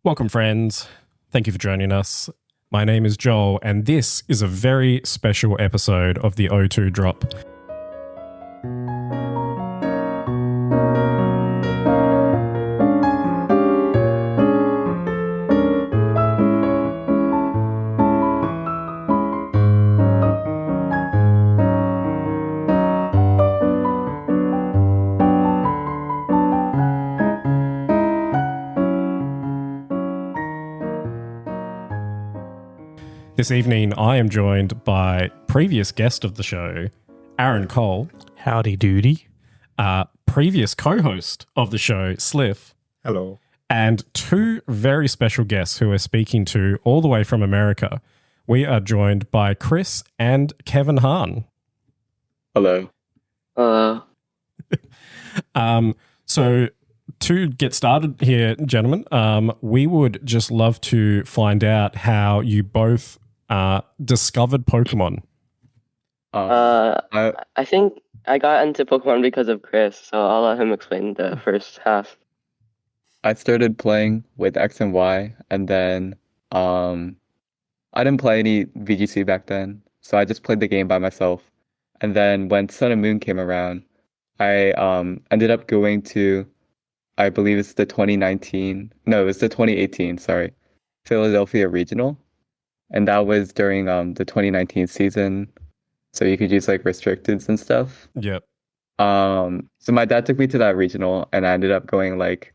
Welcome, friends. Thank you for joining us. My name is Joel, and this is a very special episode of the O2 Drop. This evening, I am joined by previous guest of the show, Aaron Cole, Howdy doody. previous co-host of the show, Sliff, Hello. and two very special guests who we're speaking to all the way from America. We are joined by Chris and Kevin Hahn. Hello. So to get started here, gentlemen, we would just love to find out how you both discovered Pokemon. I think I got into Pokemon because of Chris, so I'll let him explain the first half. I started playing with X and Y, and then I didn't play any VGC back then, so I just played the game by myself. And then when Sun and Moon came around, I ended up going to, I believe it's the 2019, no, it's the 2018, sorry, Philadelphia Regional. And that was during the 2019 season, so you could use like restricteds and stuff. Yep. So my dad took me to that regional, and I ended up going like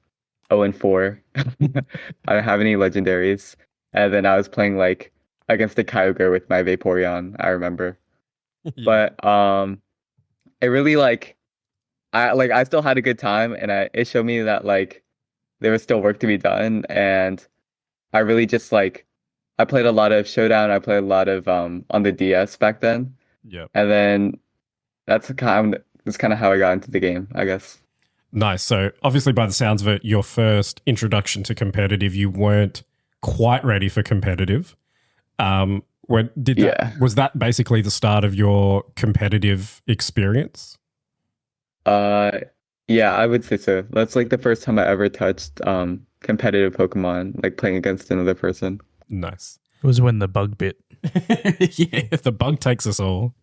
0-4. I don't have any legendaries, and then I was playing like against the Kyogre with my Vaporeon, I remember. Yeah. But it really I still had a good time, and it showed me that like there was still work to be done, and I really just I played a lot of Showdown. I played a lot of on the DS back then, Yep. and then that's kind of how I got into the game, I guess. Nice. So obviously by the sounds of it, your first introduction to competitive, you weren't quite ready for competitive. Was that basically the start of your competitive experience? Yeah, I would say so. That's like the first time I ever touched competitive Pokemon, like playing against another person. Nice. It was when the bug bit. Yeah, the bug takes us all.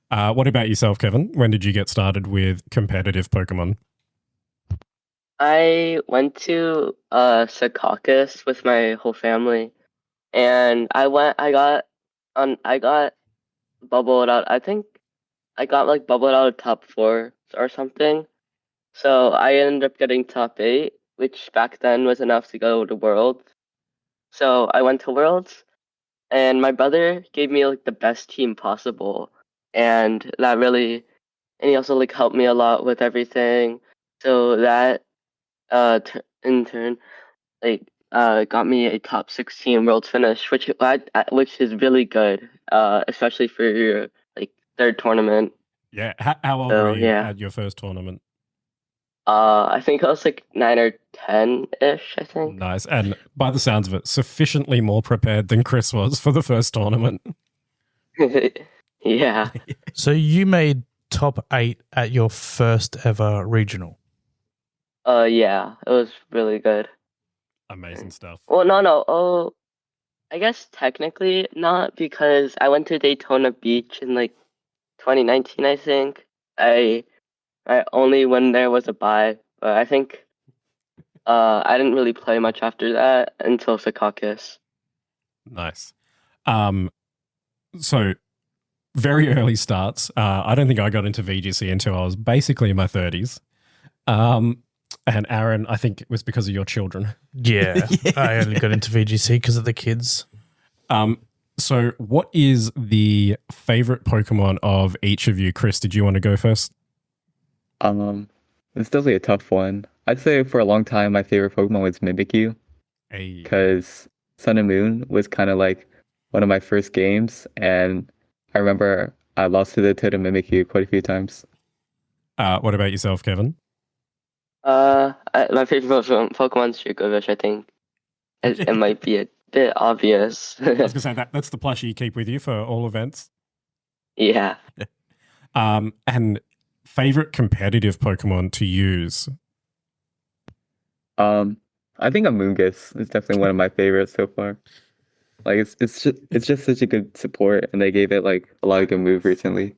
What about yourself, Kevin? When did you get started with competitive Pokemon? I went to Secaucus with my whole family, and I got bubbled out. I think I got like bubbled out of top 4 or something. So I ended up getting top 8, which back then was enough to go to Worlds. So I went to Worlds, and my brother gave me like the best team possible, and and he also like helped me a lot with everything. So that in turn got me a top 16 Worlds finish, which is really good, especially for your like third tournament. Yeah. How old So were you yeah, at your first tournament? I think I was like 9 or 10-ish, I think. Nice. And by the sounds of it, sufficiently more prepared than Chris was for the first tournament. Yeah. So you made top 8 at your first ever regional. Yeah, it was really good. Amazing stuff. Well, no. Oh, I guess technically not, because I went to Daytona Beach in like 2019, I think. I only when there was a bye, but I think I didn't really play much after that until Secaucus. Nice. So very early starts. I don't think I got into VGC until I was basically in my 30s. And Aaron, I think it was because of your children. Yeah, I only got into VGC because of the kids. So what is the favorite Pokemon of each of you? Chris, did you want to go first? It's definitely a tough one. I'd say for a long time, my favorite Pokemon was Mimikyu, because Sun and Moon was kind of like one of my first games, and I remember I lost to the Totem Mimikyu quite a few times. What about yourself, Kevin? My favorite Pokemon's Dracovish, I think. It might be a bit obvious. I was going to say that's the plushie you keep with you for all events. Yeah. And favorite competitive Pokemon to use? I think Amoonguss is definitely one of my favorites so far. Like it's just such a good support, and they gave it like a lot of good move recently.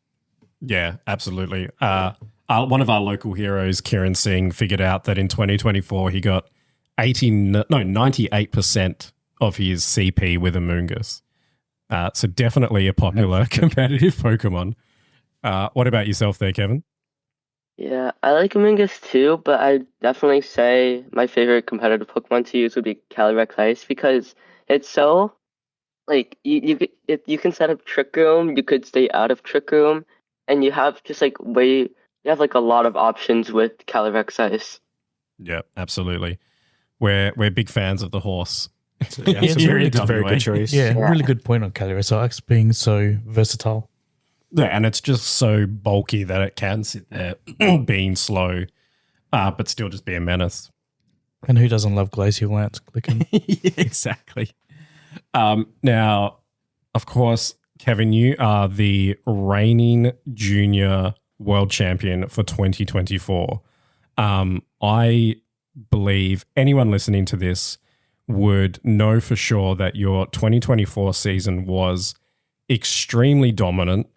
Yeah, absolutely. One of our local heroes, Kieran Singh, figured out that in 2024 he got 98% of his CP with Amoonguss. So definitely a popular competitive Pokemon. What about yourself there, Kevin? Yeah, I like Amoonguss too, but I'd definitely say my favorite competitive Pokemon to use would be Calyrex Ice because it's so like you can set up Trick Room, you could stay out of Trick Room, and you have just like you have like a lot of options with Calyrex Ice. Yeah, absolutely. We're big fans of the horse. Yeah, it's a very good choice. Yeah, really good point on Calyrex Ice being so versatile. Yeah, and it's just so bulky that it can sit there being slow, but still just be a menace. And who doesn't love Glacial Lance clicking? Yeah, exactly. Now, of course, Kevin, you are the reigning junior world champion for 2024. I believe anyone listening to this would know for sure that your 2024 season was extremely dominant.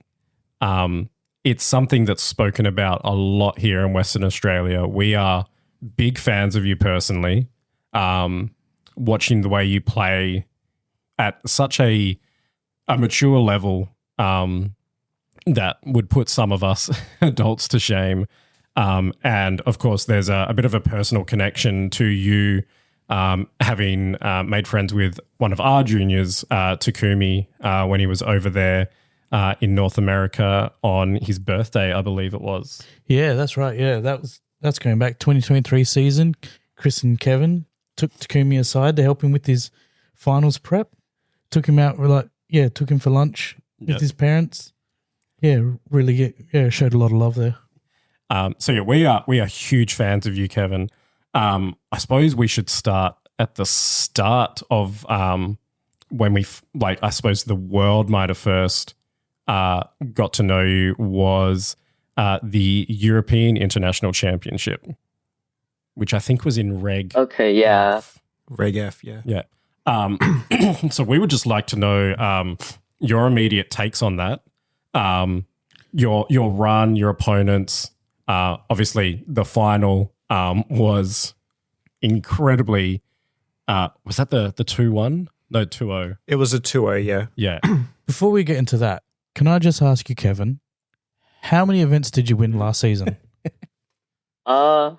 It's something that's spoken about a lot here in Western Australia. We are big fans of you personally. Watching the way you play at such a mature level that would put some of us adults to shame. And of course, there's a bit of a personal connection to you having made friends with one of our juniors, Takumi, when he was over there in North America on his birthday, I believe it was. Yeah, that's right. Yeah, that's going back 2023 season. Chris and Kevin took Takumi aside to help him with his finals prep. Took him out, took him for lunch with his parents. Yeah, really, showed a lot of love there. So yeah, we are huge fans of you, Kevin. I suppose we should start at the start of when I suppose the world might have first got to know you was the European International Championship, which I think was in Reg. Okay, yeah. Reg F, yeah. Yeah. So we would just like to know your immediate takes on that. Your run, your opponents. Obviously, the final was incredibly. Was that the 2-1? No, 2-0. It was a 2-0, yeah. Yeah. Before we get into that, can I just ask you, Kevin, how many events did you win last season? I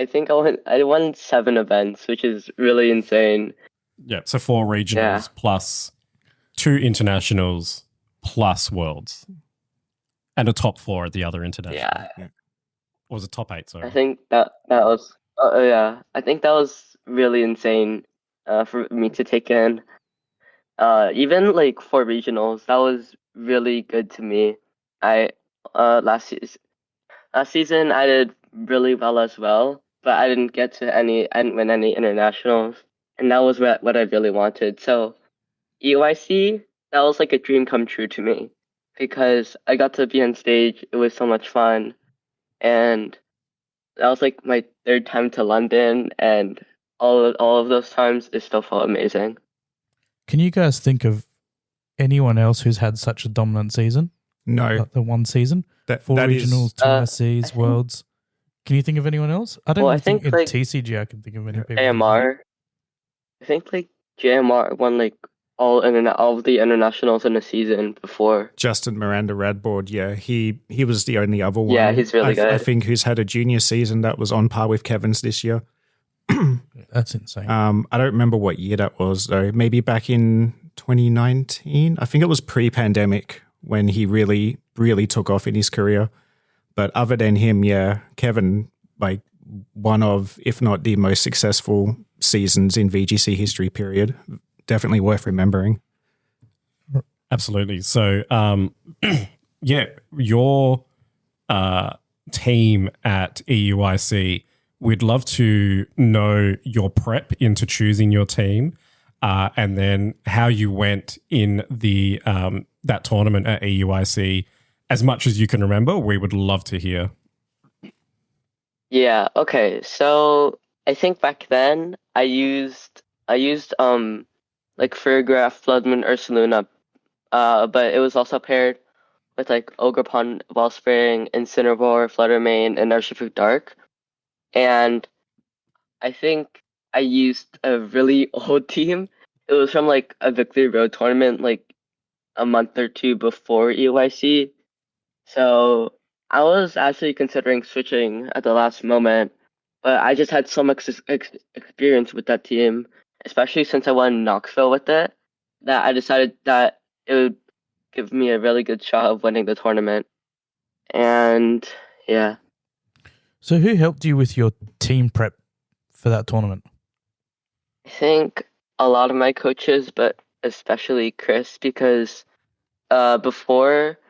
think I won 7 events, which is really insane. Yeah. So 4 regionals plus 2 internationals plus worlds, and a top 4 at the other international. Yeah. Or was it top 8? Sorry. I think that was. Yeah. I think that was really insane for me to take in. Even like for regionals, that was really good to me. Last season I did really well as well, but I didn't win any internationals, and that was what I really wanted. So EYC, that was like a dream come true to me because I got to be on stage. It was so much fun, and that was like my 3rd time to London, and all of those times it still felt amazing. Can you guys think of anyone else who's had such a dominant season? No. Like the one season? 4 that regionals, is, 2 ICs, worlds. Can you think of anyone else? I don't Well, even I think, in like, TCG I can think of any people. JMR. I think like JMR won like all of the internationals in a season before. Justin Miranda Radboard, yeah. He was the only other one. Yeah, he's really good. I think who's had a junior season that was on par with Kevin's this year. That's insane. I don't remember what year that was, though. Maybe back in 2019. I think it was pre-pandemic when he really, really took off in his career. But other than him, yeah, Kevin, like one of, if not the most successful seasons in VGC history, period. Definitely worth remembering. Absolutely. So, yeah, your team at EUIC, we'd love to know your prep into choosing your team, and then how you went in the that tournament at EUIC. As much as you can remember, we would love to hear. Yeah, okay. So I think back then I used like Farigiraf, Bloodmoon, Ursaluna, but it was also paired with like Ogerpon, Wellspring, Incineroar, Fluttermane, and Urshifu Dark. And I think I used a really old team. It was from like a Victory Road tournament like a month or two before EYC. So I was actually considering switching at the last moment, but I just had so much experience with that team, especially since I won Knoxville with it, that I decided that it would give me a really good shot of winning the tournament. And yeah, So who helped you with your team prep for that tournament? I think a lot of my coaches, but especially Chris, because before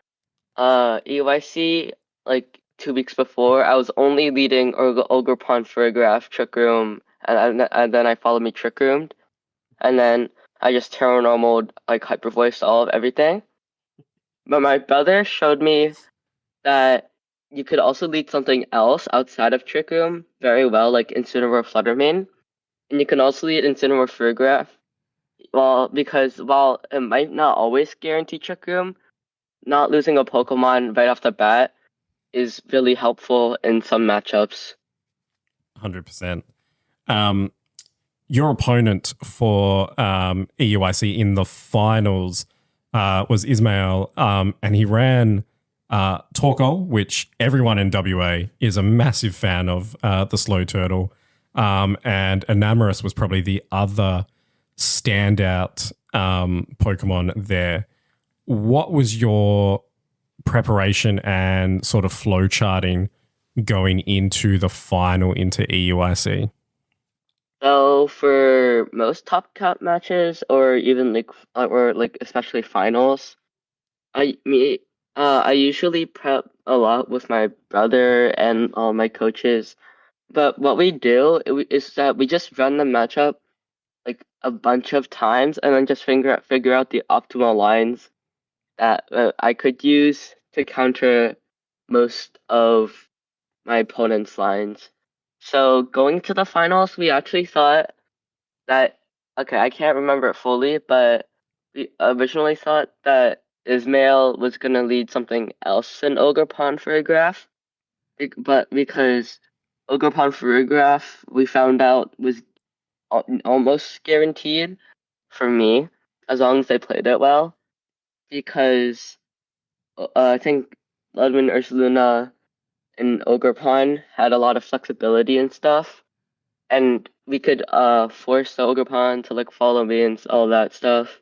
EYC, like 2 weeks before, I was only leading Ogerpon, Farigiraf, Trick Room, and then I followed me Trick Roomed, and then I just Terra Normaled, like Hyper Voiced all of everything. But my brother showed me that you could also lead something else outside of Trick Room very well, like Incineroar Fluttermane, and you can also lead Incineroar Farigiraf. Well, because while it might not always guarantee Trick Room, not losing a Pokemon right off the bat is really helpful in some matchups. 100%. Your opponent for EUIC in the finals was Ismail, and he ran Torkoal, which everyone in WA is a massive fan of, the slow turtle. And Enamorus was probably the other standout Pokemon there. What was your preparation and sort of flow charting going into the final into EUIC? So for most top cut matches, or even like especially finals, I usually prep a lot with my brother and all my coaches. But what we do is that we just run the matchup like a bunch of times, and then just figure out the optimal lines that I could use to counter most of my opponent's lines. So going to the finals, we actually thought that, okay, I can't remember it fully, but we originally thought that Ismail was gonna lead something else in Ogerpon Farigiraf, but because Ogerpon Farigiraf we found out was almost guaranteed for me as long as they played it well, because I think Ludwin Ursaluna and Ogerpon had a lot of flexibility and stuff, and we could force the Ogerpon to like follow me and all that stuff.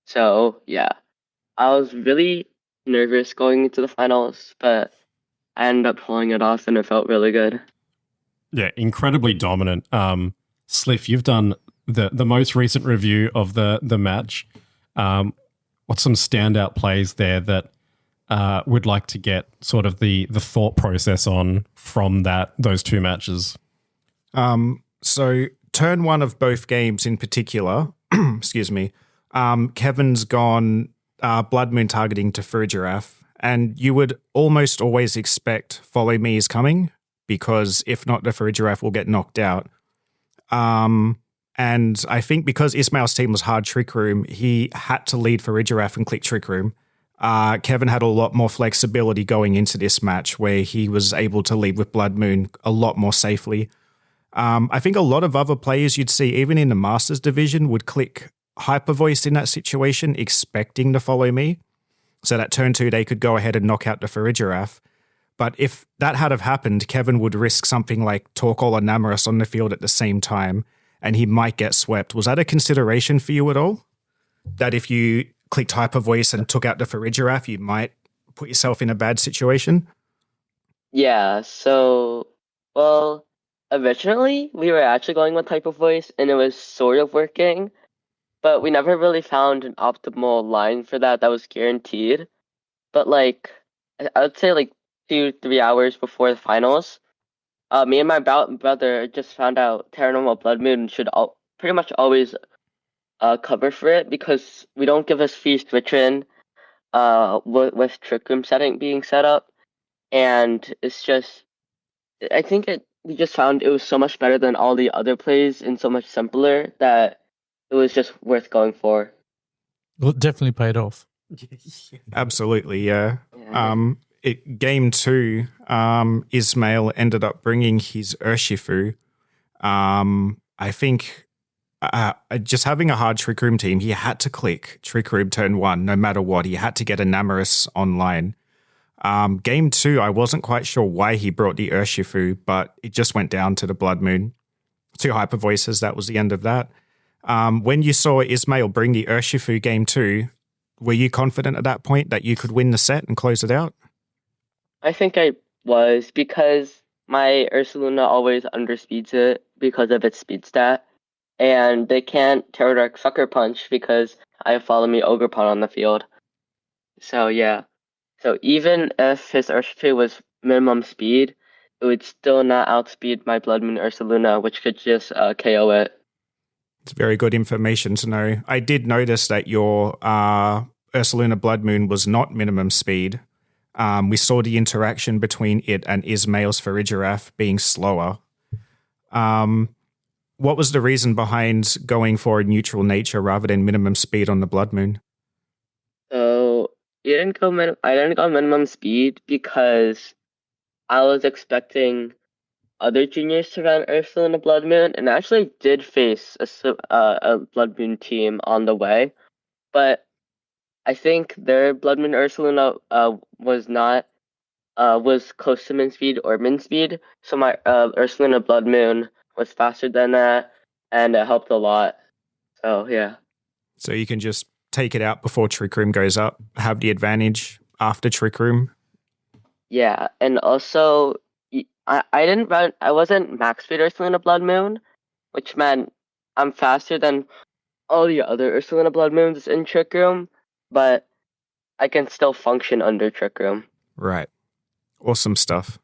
So yeah, I was really nervous going into the finals, but I ended up pulling it off and it felt really good. Yeah, incredibly dominant. Sliff, you've done the most recent review of the match. What's some standout plays there that would like to get sort of the thought process on from those two matches? So turn one of both games in particular, excuse me, Kevin's gone Blood Moon targeting to Farigiraf, and you would almost always expect Follow Me is coming, because if not, the Farigiraf will get knocked out. And I think because Ismail's team was hard Trick Room, he had to lead Farigiraf and click Trick Room. Kevin had a lot more flexibility going into this match, where he was able to lead with Blood Moon a lot more safely. I think a lot of other players you'd see, even in the Masters division, would click Hyper Voice in that situation, expecting to Follow Me. So that turn 2, they could go ahead and knock out the Farigiraf. But if that had have happened, Kevin would risk something like Torkoal or Namorous on the field at the same time, and he might get swept. Was that a consideration for you at all? That if you clicked Hyper Voice and took out the Farigiraf, you might put yourself in a bad situation? Yeah, so, well, originally we were actually going with type of voice and it was sort of working, but we never really found an optimal line for that was guaranteed. But like, I would say like 2-3 hours before the finals, me and my brother just found out Terra Normal Blood Moon should pretty much always cover for it, because we don't give us free switch in with Trick Room setting being set up, and it's just, I think we just found it was so much better than all the other plays and so much simpler that it was just worth going for. Well, it definitely paid off. Absolutely, yeah. Yeah. Game 2, Ismail ended up bringing his Urshifu. I think just having a hard Trick Room team, he had to click Trick Room turn 1 no matter what. He had to get a Namarus online. Game 2, I wasn't quite sure why he brought the Urshifu, but it just went down to the Blood Moon. 2 Hyper Voices, that was the end of that. When you saw Ismail bring the Urshifu game 2, were you confident at that point that you could win the set and close it out? I think I was, because my Ursaluna always underspeeds it because of its speed stat, and they can't Terrorark Sucker Punch because I have Follow Me Ogerpon on the field. So yeah. So even if his Urshifu was minimum speed, it would still not outspeed my Blood Moon Ursaluna, which could just KO it. It's very good information to know. I did notice that your Ursaluna Blood Moon was not minimum speed. We saw the interaction between it and Ismail's Farigiraf being slower. What was the reason behind going for a neutral nature rather than minimum speed on the Blood Moon? So I didn't go minimum speed because I was expecting other juniors to run Ursaluna Blood Moon, and I actually did face a Blood Moon team on the way, but I think their Blood Moon Ursaluna was close to min speed or min speed, so my Ursaluna Blood Moon was faster than that, and it helped a lot. So yeah. So you can just take it out before Trick Room goes up, have the advantage after Trick Room. Yeah, and also I wasn't max speed Ursaluna Blood Moon, which meant I'm faster than all the other Ursaluna Blood Moons in Trick Room, but I can still function under Trick Room. Right. Awesome stuff.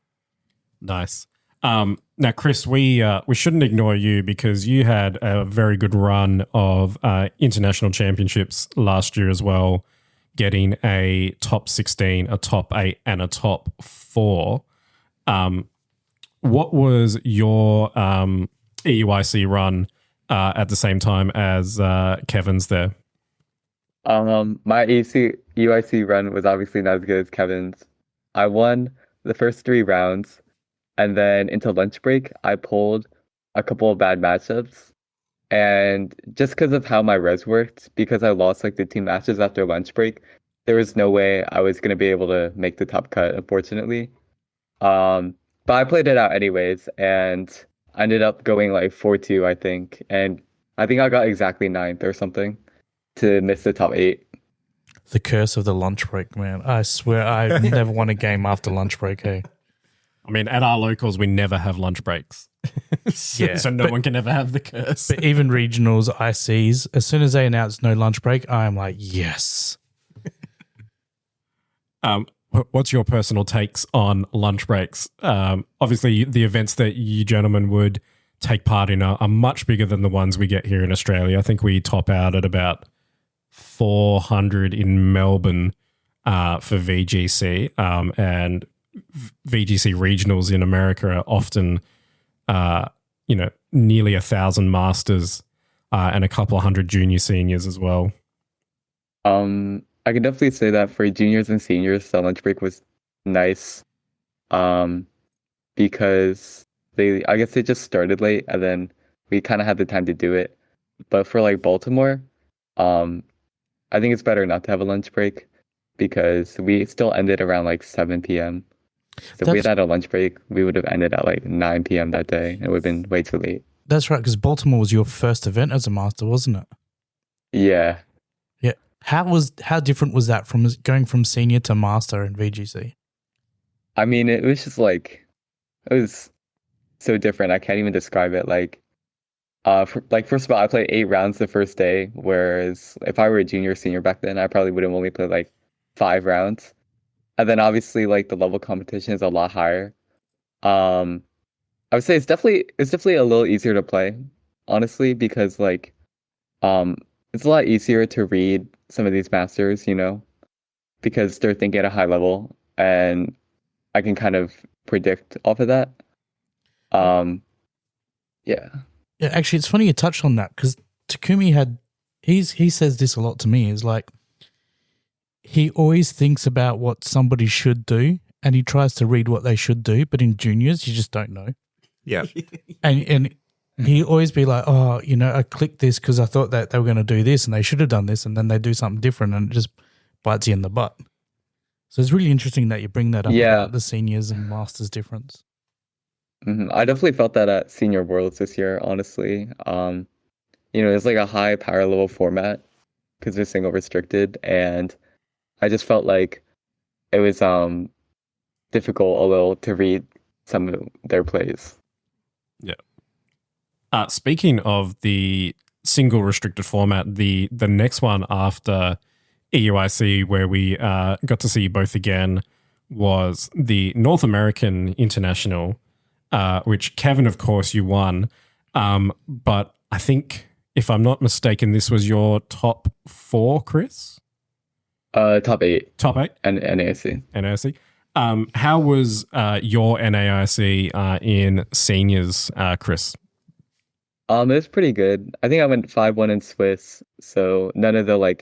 Nice. Now, Chris, we shouldn't ignore you because you had a very good run of international championships last year as well, getting a top 16, a top 8, and a top 4. What was your EUIC run at the same time as Kevin's there? My UIC run was obviously not as good as Kevin's. I won the first 3 rounds, and then into lunch break, I pulled a couple of bad matchups. And just because of how my res worked, because I lost like the 2 matches after lunch break, there was no way I was gonna be able to make the top cut, unfortunately. But I played it out anyways, and I ended up going like 4-2, I think. And I think I got exactly 9th or something to miss the top 8. The curse of the lunch break, man. I swear I never won a game after lunch break, hey. I mean, at our locals, we never have lunch breaks. So no one can ever have the curse. But even regionals, ICs, as soon as they announce no lunch break, I'm like, yes. What's your personal takes on lunch breaks? Obviously, the events that you gentlemen would take part in are much bigger than the ones we get here in Australia. I think we top out at about 400 in Melbourne for VGC, and VGC regionals in America are often, nearly 1,000 masters and a couple of hundred junior seniors as well. I can definitely say that for juniors and seniors, the lunch break was nice, because I guess they just started late, and then we kind of had the time to do it. But for like Baltimore, I think it's better not to have a lunch break because we still ended around like 7 p.m. So if we had a lunch break, we would have ended at like 9 p.m. that day, and it would have been way too late. That's right, because Baltimore was your first event as a master, wasn't it? Yeah. Yeah. How different was that from going from senior to master in VGC? I mean, it was just like, it was so different. I can't even describe it. First of all, I played 8 rounds the first day, whereas if I were a junior or senior back then, I probably would have only played like 5 rounds. And then obviously like the level competition is a lot higher. I would say it's definitely a little easier to play, honestly, because like it's a lot easier to read some of these masters, because they're thinking at a high level, and I can kind of predict off of that. Yeah. Yeah, actually, it's funny you touched on that because Takumi he says this a lot to me. Is like he always thinks about what somebody should do, and he tries to read what they should do. But in juniors, you just don't know. Yeah. And he always be like, oh, I clicked this because I thought that they were going to do this, and they should have done this, and then they do something different, and it just bites you in the butt. So it's really interesting that you bring that up Yeah. about the seniors and masters difference. I definitely felt that at Senior Worlds this year, honestly. It's like a high power level format because they're single restricted, and I just felt like it was difficult a little to read some of their plays. Yeah. Speaking of the single restricted format, the next one after EUIC, where we got to see you both again, was the North American International, which Kevin, of course, you won. But I think, if I'm not mistaken, this was your top 4, Chris? Top 8. Top 8? And NAIC. NAIC. How was your NAIC in seniors, Chris? It was pretty good. I think I went 5-1 in Swiss, so none of the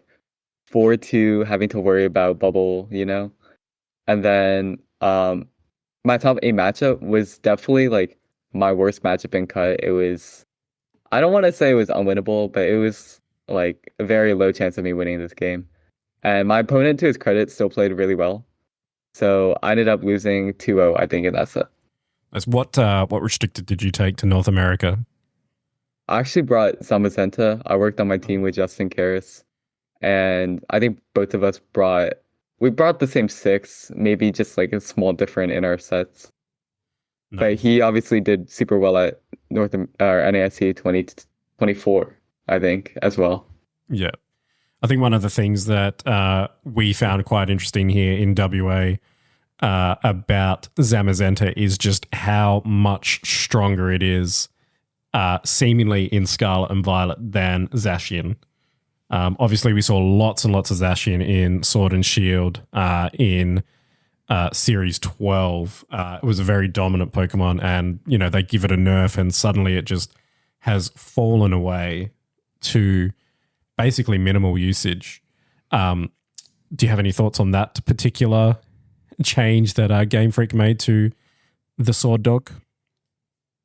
4-2 having to worry about bubble, And then my top 8 matchup was definitely my worst matchup in cut. It was, I don't want to say it was unwinnable, but it was a very low chance of me winning this game. And my opponent, to his credit, still played really well. So I ended up losing 2-0, I think, in that set. What restricted did you take to North America? I actually brought Zamazenta. I worked on my team with Justin Karras. And I think both of us brought the same 6, maybe just a small different in our sets. Nice. But he obviously did super well at NAIC 2024, I think, as well. Yeah. I think one of the things that we found quite interesting here in WA about Zamazenta is just how much stronger it is seemingly in Scarlet and Violet than Zacian. Obviously, we saw lots and lots of Zacian in Sword and Shield in Series 12. It was a very dominant Pokemon, and, they give it a nerf, and suddenly it just has fallen away to basically minimal usage. Do you have any thoughts on that particular change that Game Freak made to the Sword Dog?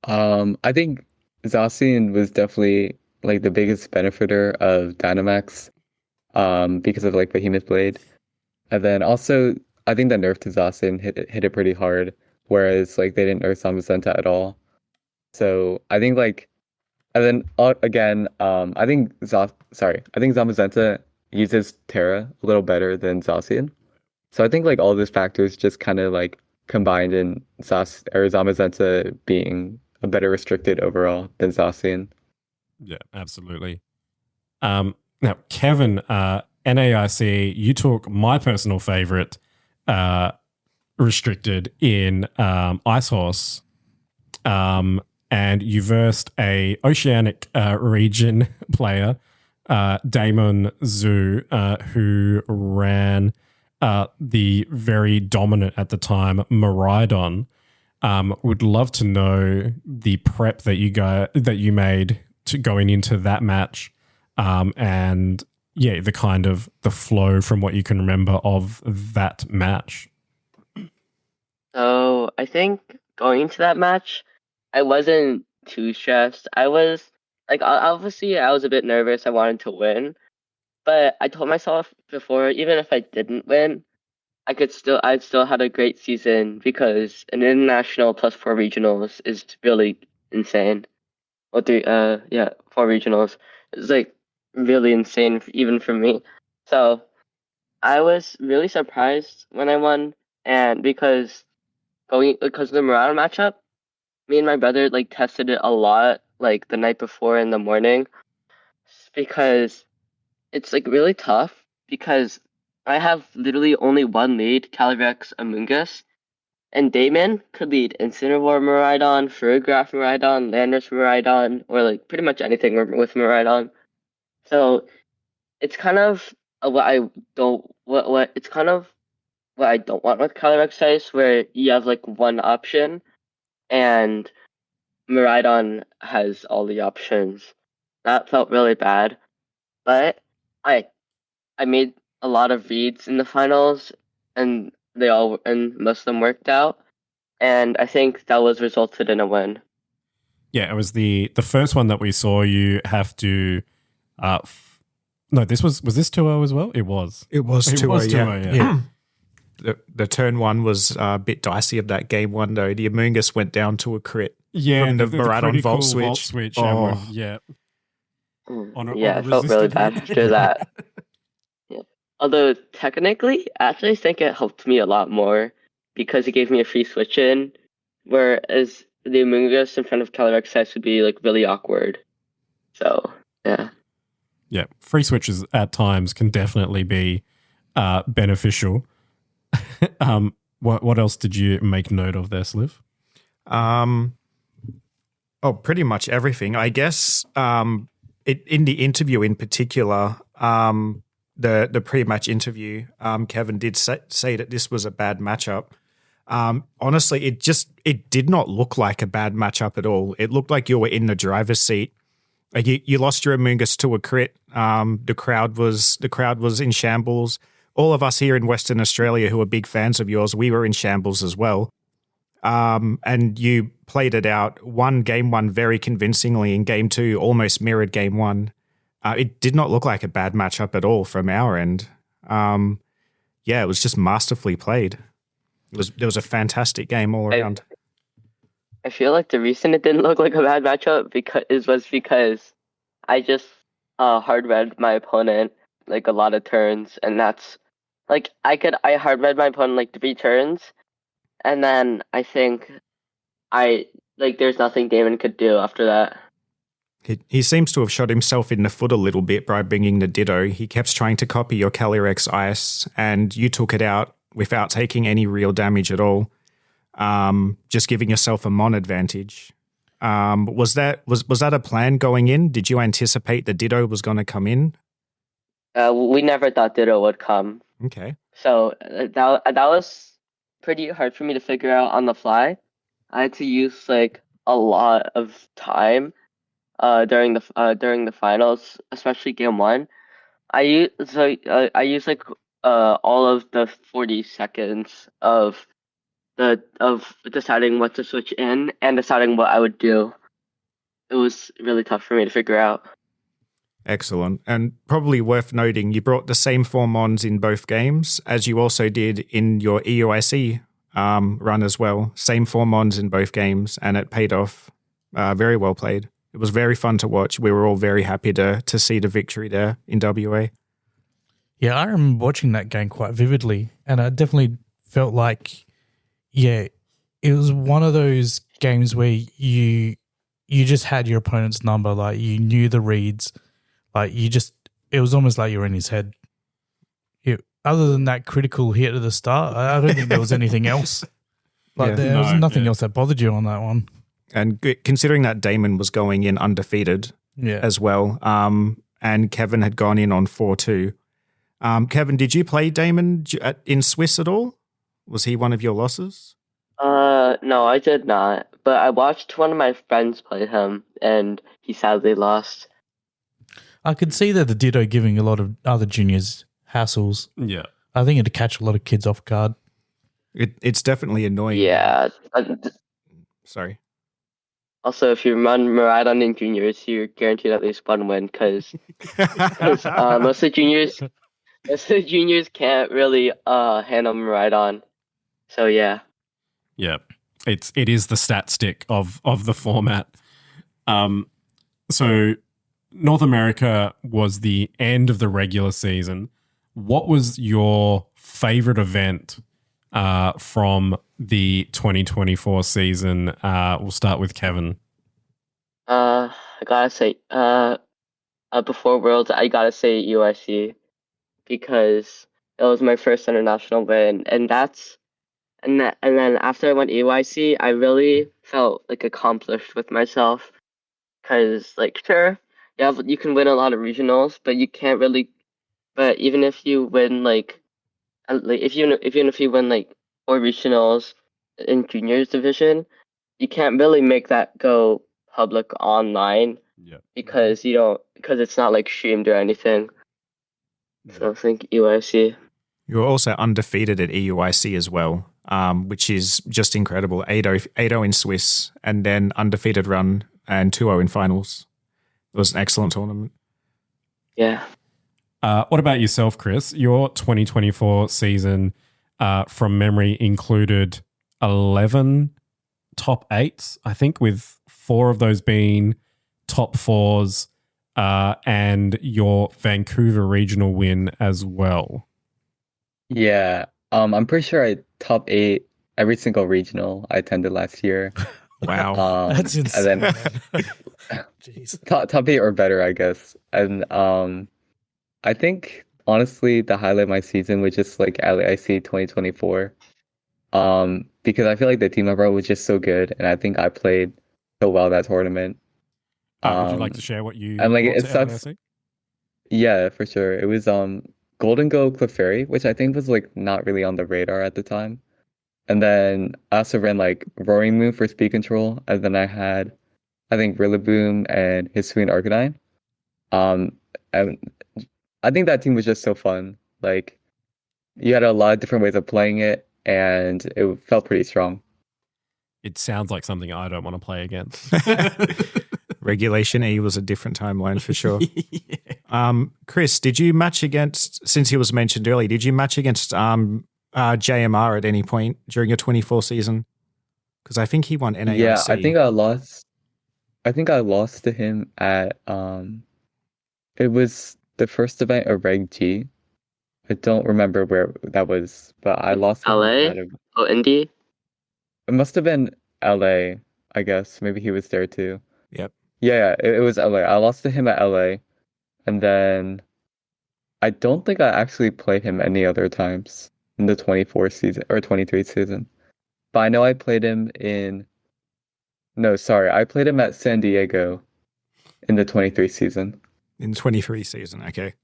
I think Zacian was definitely the biggest benefiter of Dynamax because of Behemoth Blade. And then also I think the nerf to Zacian hit it pretty hard, whereas they didn't nerf Zamazenta at all. So I think and then again, I think Zamazenta uses Terra a little better than Zacian. So I think all these factors just kind of combined in Zamazenta being a better restricted overall than Zacian. Yeah, absolutely. Now, Kevin, NAIC, you took my personal favorite restricted in Ice Horse, and you versed a Oceanic region player, Damon Zhu, who ran the very dominant at the time Miraidon. Would love to know the prep that you made to going into that match, and the kind of the flow from what you can remember of that match. So I think going into that match, I wasn't too stressed. I was obviously I was a bit nervous. I wanted to win, but I told myself before, even if I didn't win, I'd still had a great season because an international plus 4 regionals is really insane. Or 4 regionals is really insane even for me. So I was really surprised when I won, and because of the Murano matchup, me and my brother tested it a lot the night before in the morning because it's really tough because I have literally only one lead, Calyrex Amoonguss, and Damon could lead Incineroar Miraidon, Ferrograph Miraidon, Landorus Miraidon, or pretty much anything with Miraidon. So it's kind of it's kind of what I don't want with Calyrex Ice, where you have one option, and Maridon has all the options. That felt really bad, but I I made a lot of reads in the finals, and most of them worked out, and I think that was resulted in a win. Yeah, it was the first one that we saw you have to. No, this was this 2-0 as well? It was. It was 2-0, was 2-0, yeah. The turn one was a bit dicey of that game one, though. The Amoongus went down to a crit from the Maridon critical Volt switch. Oh. Yeah. Yeah, I felt really bad after that. Yeah. Although technically, I actually think it helped me a lot more because it gave me a free switch in, whereas the Amoongus in front of Calyrex would be like really awkward. So yeah. Yeah, free switches at times can definitely be beneficial. What else did you make note of there, Sliv? Pretty much everything. I guess in the interview in particular, the pre-match interview, Kevin did say that this was a bad matchup. Honestly, it did not look like a bad matchup at all. It looked like you were in the driver's seat. Like you lost your Amoongus to a crit. The crowd was in shambles. All of us here in Western Australia who are big fans of yours, we were in shambles as well. And you played it out. Won game one very convincingly. In game two, almost mirrored game one. It did not look like a bad matchup at all from our end. It was just masterfully played. There was a fantastic game all around. I feel like the reason it didn't look like a bad matchup was because I just hard read my opponent like a lot of turns, and that's like I hard read my opponent like 3 turns, and then I think there's nothing Damon could do after that. He seems to have shot himself in the foot a little bit by bringing the Ditto. He kept trying to copy your Calyrex Ice, and you took it out without taking any real damage at all. Just giving yourself a mon advantage. Was that a plan going in? Did you anticipate the Ditto was going to come in? We never thought Ditto would come. Okay. So that was pretty hard for me to figure out on the fly. I had to use like a lot of time during the finals, especially game one. I used like all of the 40 seconds of deciding what to switch in and deciding what I would do. It was really tough for me to figure out. Excellent. And probably worth noting, you brought the same 4 mons in both games, as you also did in your EUIC run as well. Same 4 mons in both games, and it paid off. Very well played. It was very fun to watch. We were all very happy to see the victory there in WA. Yeah, I remember watching that game quite vividly, and I definitely felt like, yeah, it was one of those games where you just had your opponent's number, like you knew the reads, like it was almost like you were in his head. Other than that critical hit at the start, I don't think there was anything else. There was nothing else that bothered you on that one. And considering that Damon was going in undefeated as well, and Kevin had gone in on 4-2. Kevin, did you play Damon in Swiss at all? Was he one of your losses? No, I did not. But I watched one of my friends play him, and he sadly lost. I could see that the Ditto giving a lot of other juniors hassles. Yeah. I think it'd catch a lot of kids off guard. It's definitely annoying. Yeah. Sorry. Also, if you run Maridon in juniors, you're guaranteed at least one win because most of the juniors can't really handle Maridon. So yeah. Yeah. It is the stat stick of the format. So North America was the end of the regular season. What was your favorite event from the 2024 season? We'll start with Kevin. I gotta say, before Worlds, I gotta say UIC because it was my first international win, and then after I went UIC, I really felt like accomplished with myself because like sure, yeah, you can win a lot of regionals, but you can't really. But even if you win even if you win like 4 regionals in juniors division, you can't really make that go public online Yeah. because because it's not like streamed or anything. So I think EYC. You're also undefeated at EUIC as well, which is just incredible. 8-0 in Swiss, and then undefeated run and 2-0 in finals. It was an excellent tournament. Yeah. What about yourself, Chris? Your 2024 season, from memory, included 11 top eights, I think, with 4 of those being top 4s, and your Vancouver regional win as well. Yeah. I'm pretty sure I top 8 every single regional I attended last year. Wow. That's And insane. then Jeez. top 8 or better, I guess. And I think honestly the highlight of my season was just like LAIC 2024. Because I feel like the team I brought was just so good, and I think I played so well that tournament. Would you like to Um, share what you and like brought it to sucks. LASC? Yeah, for sure. It was Golden Go Clefairy, which I think was like not really on the radar at the time. And then I also ran like Roaring Moon for speed control, and then I had I think Rillaboom and Hisuian Arcanine. Um, and I think that team was just so fun. Like you had a lot of different ways of playing it, and it felt pretty strong. It sounds like something I don't want to play against. Regulation E was a different timeline for sure. Yeah. Chris, did you match against, since he was mentioned earlier, did you match against JMR at any point during your 24 season? Because I think he won NAIC. Yeah, I think I lost. I think I lost to him at it was the first event of Reg G. I don't remember where that was, but I lost to him at that LA? event. Oh, Indy? It must have been LA, I guess. Maybe he was there too. Yep. Yeah, it was LA. I lost to him at LA, and then I don't think I actually played him any other times in the 24 season or 23 season. But I know I played him in no, sorry, I played him at San Diego in the 23 season. In 23 season, okay.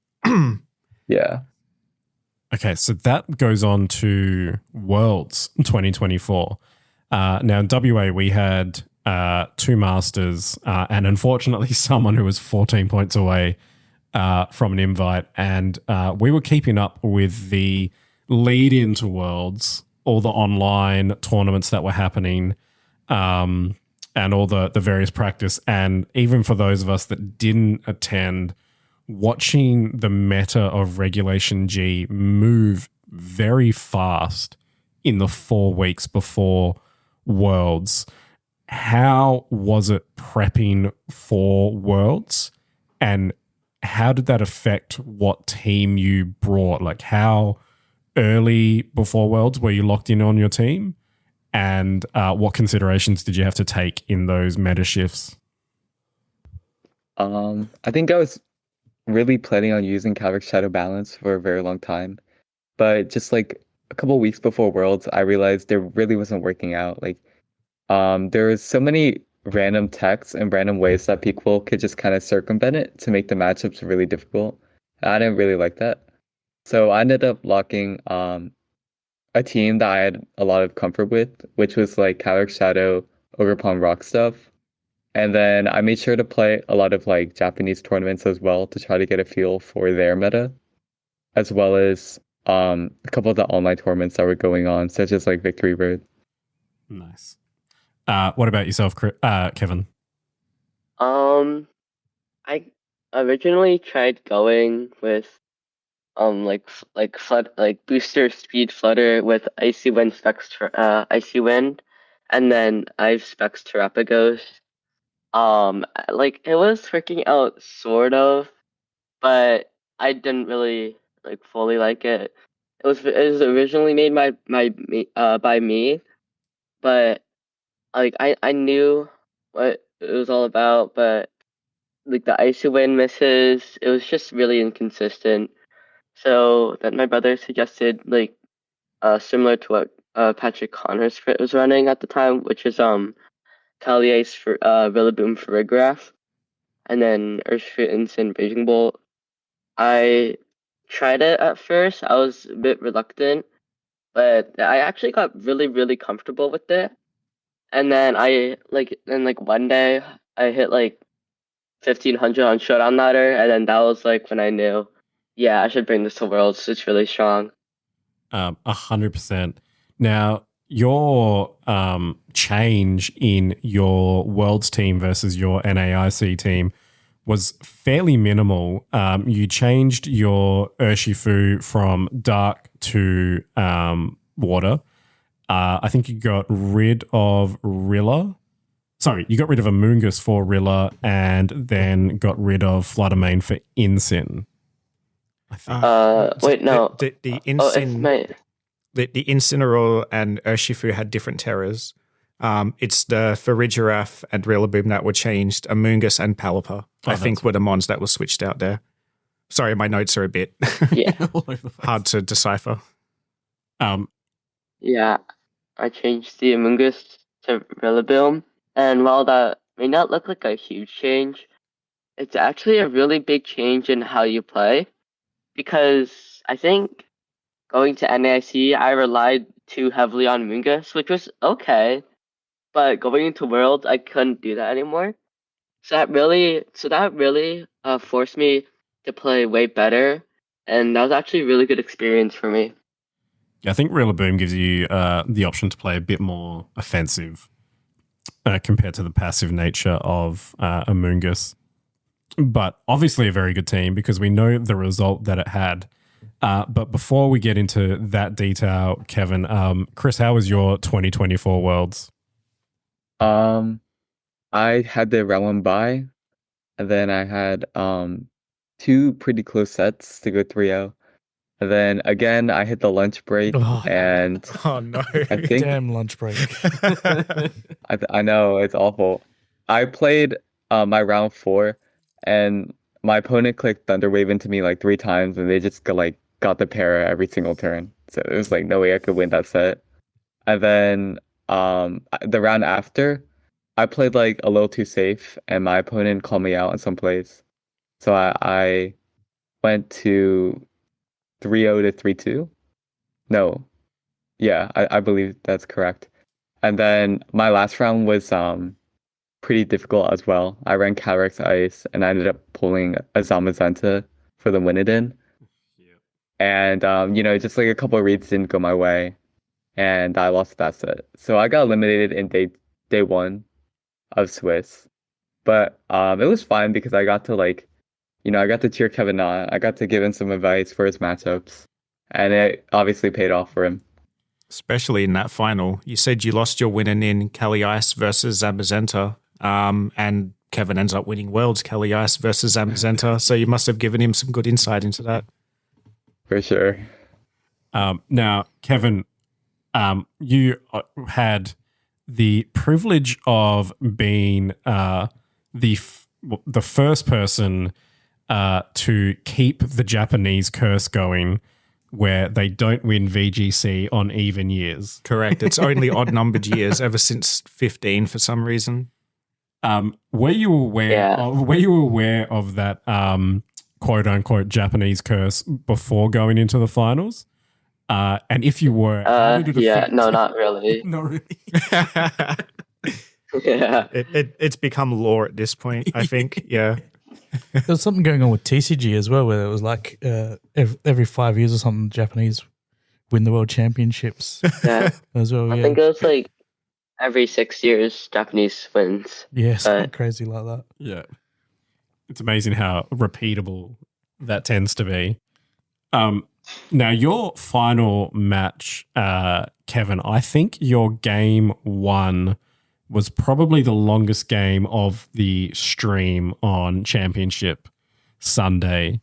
Yeah. Okay, so that goes on to Worlds 2024. Now, in WA, we had 2 Masters and unfortunately someone who was 14 points away from an invite. And we were keeping up with the lead into Worlds, all the online tournaments that were happening, and all the various practice. And even for those of us that didn't attend, watching the meta of Regulation G move very fast in the 4 weeks before Worlds. How was it prepping for Worlds, and how did that affect what team you brought? Like, how early before Worlds were you locked in on your team, and what considerations did you have to take in those meta shifts? I think I was really planning on using Calric Shadow Balance for a very long time. But just like a couple weeks before Worlds, I realized it really wasn't working out. Like, there was so many random techs and random ways that people could just kind of circumvent it to make the matchups really difficult. I didn't really like that. So I ended up locking a team that I had a lot of comfort with, which was like Calric Shadow, Ogerpon Rock stuff. And then I made sure to play a lot of like Japanese tournaments as well to try to get a feel for their meta, as well as a couple of the online tournaments that were going on, such as like Victory Bird. Nice. What about yourself, Kevin? I originally tried going with flood like booster speed flutter with icy wind icy wind, and then I've specs Terrapagos. Like it was working out sort of, but I didn't really like fully like it. It was originally made by me, but like I knew what it was all about, but like the icy wind misses, it was just really inconsistent. So then my brother suggested like similar to what Patrick Connors was running at the time, which is Kali Ice for Rillaboom for Rigraph, and then Earthshoot Instant Raging Bolt. I tried it at first. I was a bit reluctant, but I actually got really, really comfortable with it. And then one day I hit like 1500 on Showdown Ladder, and then that was like when I knew, yeah, I should bring this to Worlds. It's really strong. 100%. Now, your change in your Worlds team versus your NAIC team was fairly minimal. You changed your Urshifu from dark to water. I think you got rid of Rilla. Sorry, you got rid of Amoongus for Rilla and then got rid of Fluttermane for Incin. Wait, no. The Incineroar and Urshifu had different terrors. It's the Farigiraf and Rillaboom that were changed. Amoongus and Palapa, I think, were the mons that were switched out there. Sorry, my notes are a bit hard to decipher. Yeah, I changed the Amoongus to Rillaboom, and while that may not look like a huge change, it's actually a really big change in how you play, because I think going to NAIC, I relied too heavily on Amoongus, which was okay, but going into World, I couldn't do that anymore. So that really forced me to play way better, and that was actually a really good experience for me. I think Rillaboom gives you the option to play a bit more offensive compared to the passive nature of Amoongus. But obviously a very good team because we know the result that it had. But before we get into that detail, Kevin, Chris, how was your 2024 Worlds? I had the round one bye, and then I had two pretty close sets to go 3-0. And then again, I hit the lunch break, and oh no, I think damn lunch break. I know it's awful. I played my round 4, and my opponent clicked Thunder Wave into me like 3 times, and they just got the para every single turn. So it was like no way I could win that set. And then the round after, I played like a little too safe, and my opponent called me out in some plays. So I went to 3-0 to 3-2. No. Yeah, I believe that's correct. And then my last round was pretty difficult as well. I ran Calyrex Ice and I ended up pulling a Zamazenta for the Winidin. And just like a couple of reads didn't go my way, and I lost that set. So I got eliminated in day 1 of Swiss. But it was fine because I got to I got to cheer Kevin on. I got to give him some advice for his matchups, and it obviously paid off for him. Especially in that final. You said you lost your winning in Kali Ice versus Zamazenta, and Kevin ends up winning Worlds Kali Ice versus Zamazenta, so you must have given him some good insight into that. For sure. Now, Kevin, you had the privilege of being the first person to keep the Japanese curse going where they don't win VGC on even years. Correct. It's only odd-numbered years ever since 15 for some reason. Were you aware of that quote-unquote Japanese curse before going into the finals? And if you were, how did it affect? No, not really. Not really. Yeah. It's become lore at this point, I think. Yeah. There was something going on with TCG as well, where it was like every 5 years or something, the Japanese win the world championships. Yeah. As well. I think it was like every 6 years, Japanese wins. Yeah, something crazy like that. Yeah. It's amazing how repeatable that tends to be. Now, your final match, Kevin, I think your game 1 was probably the longest game of the stream on Championship Sunday.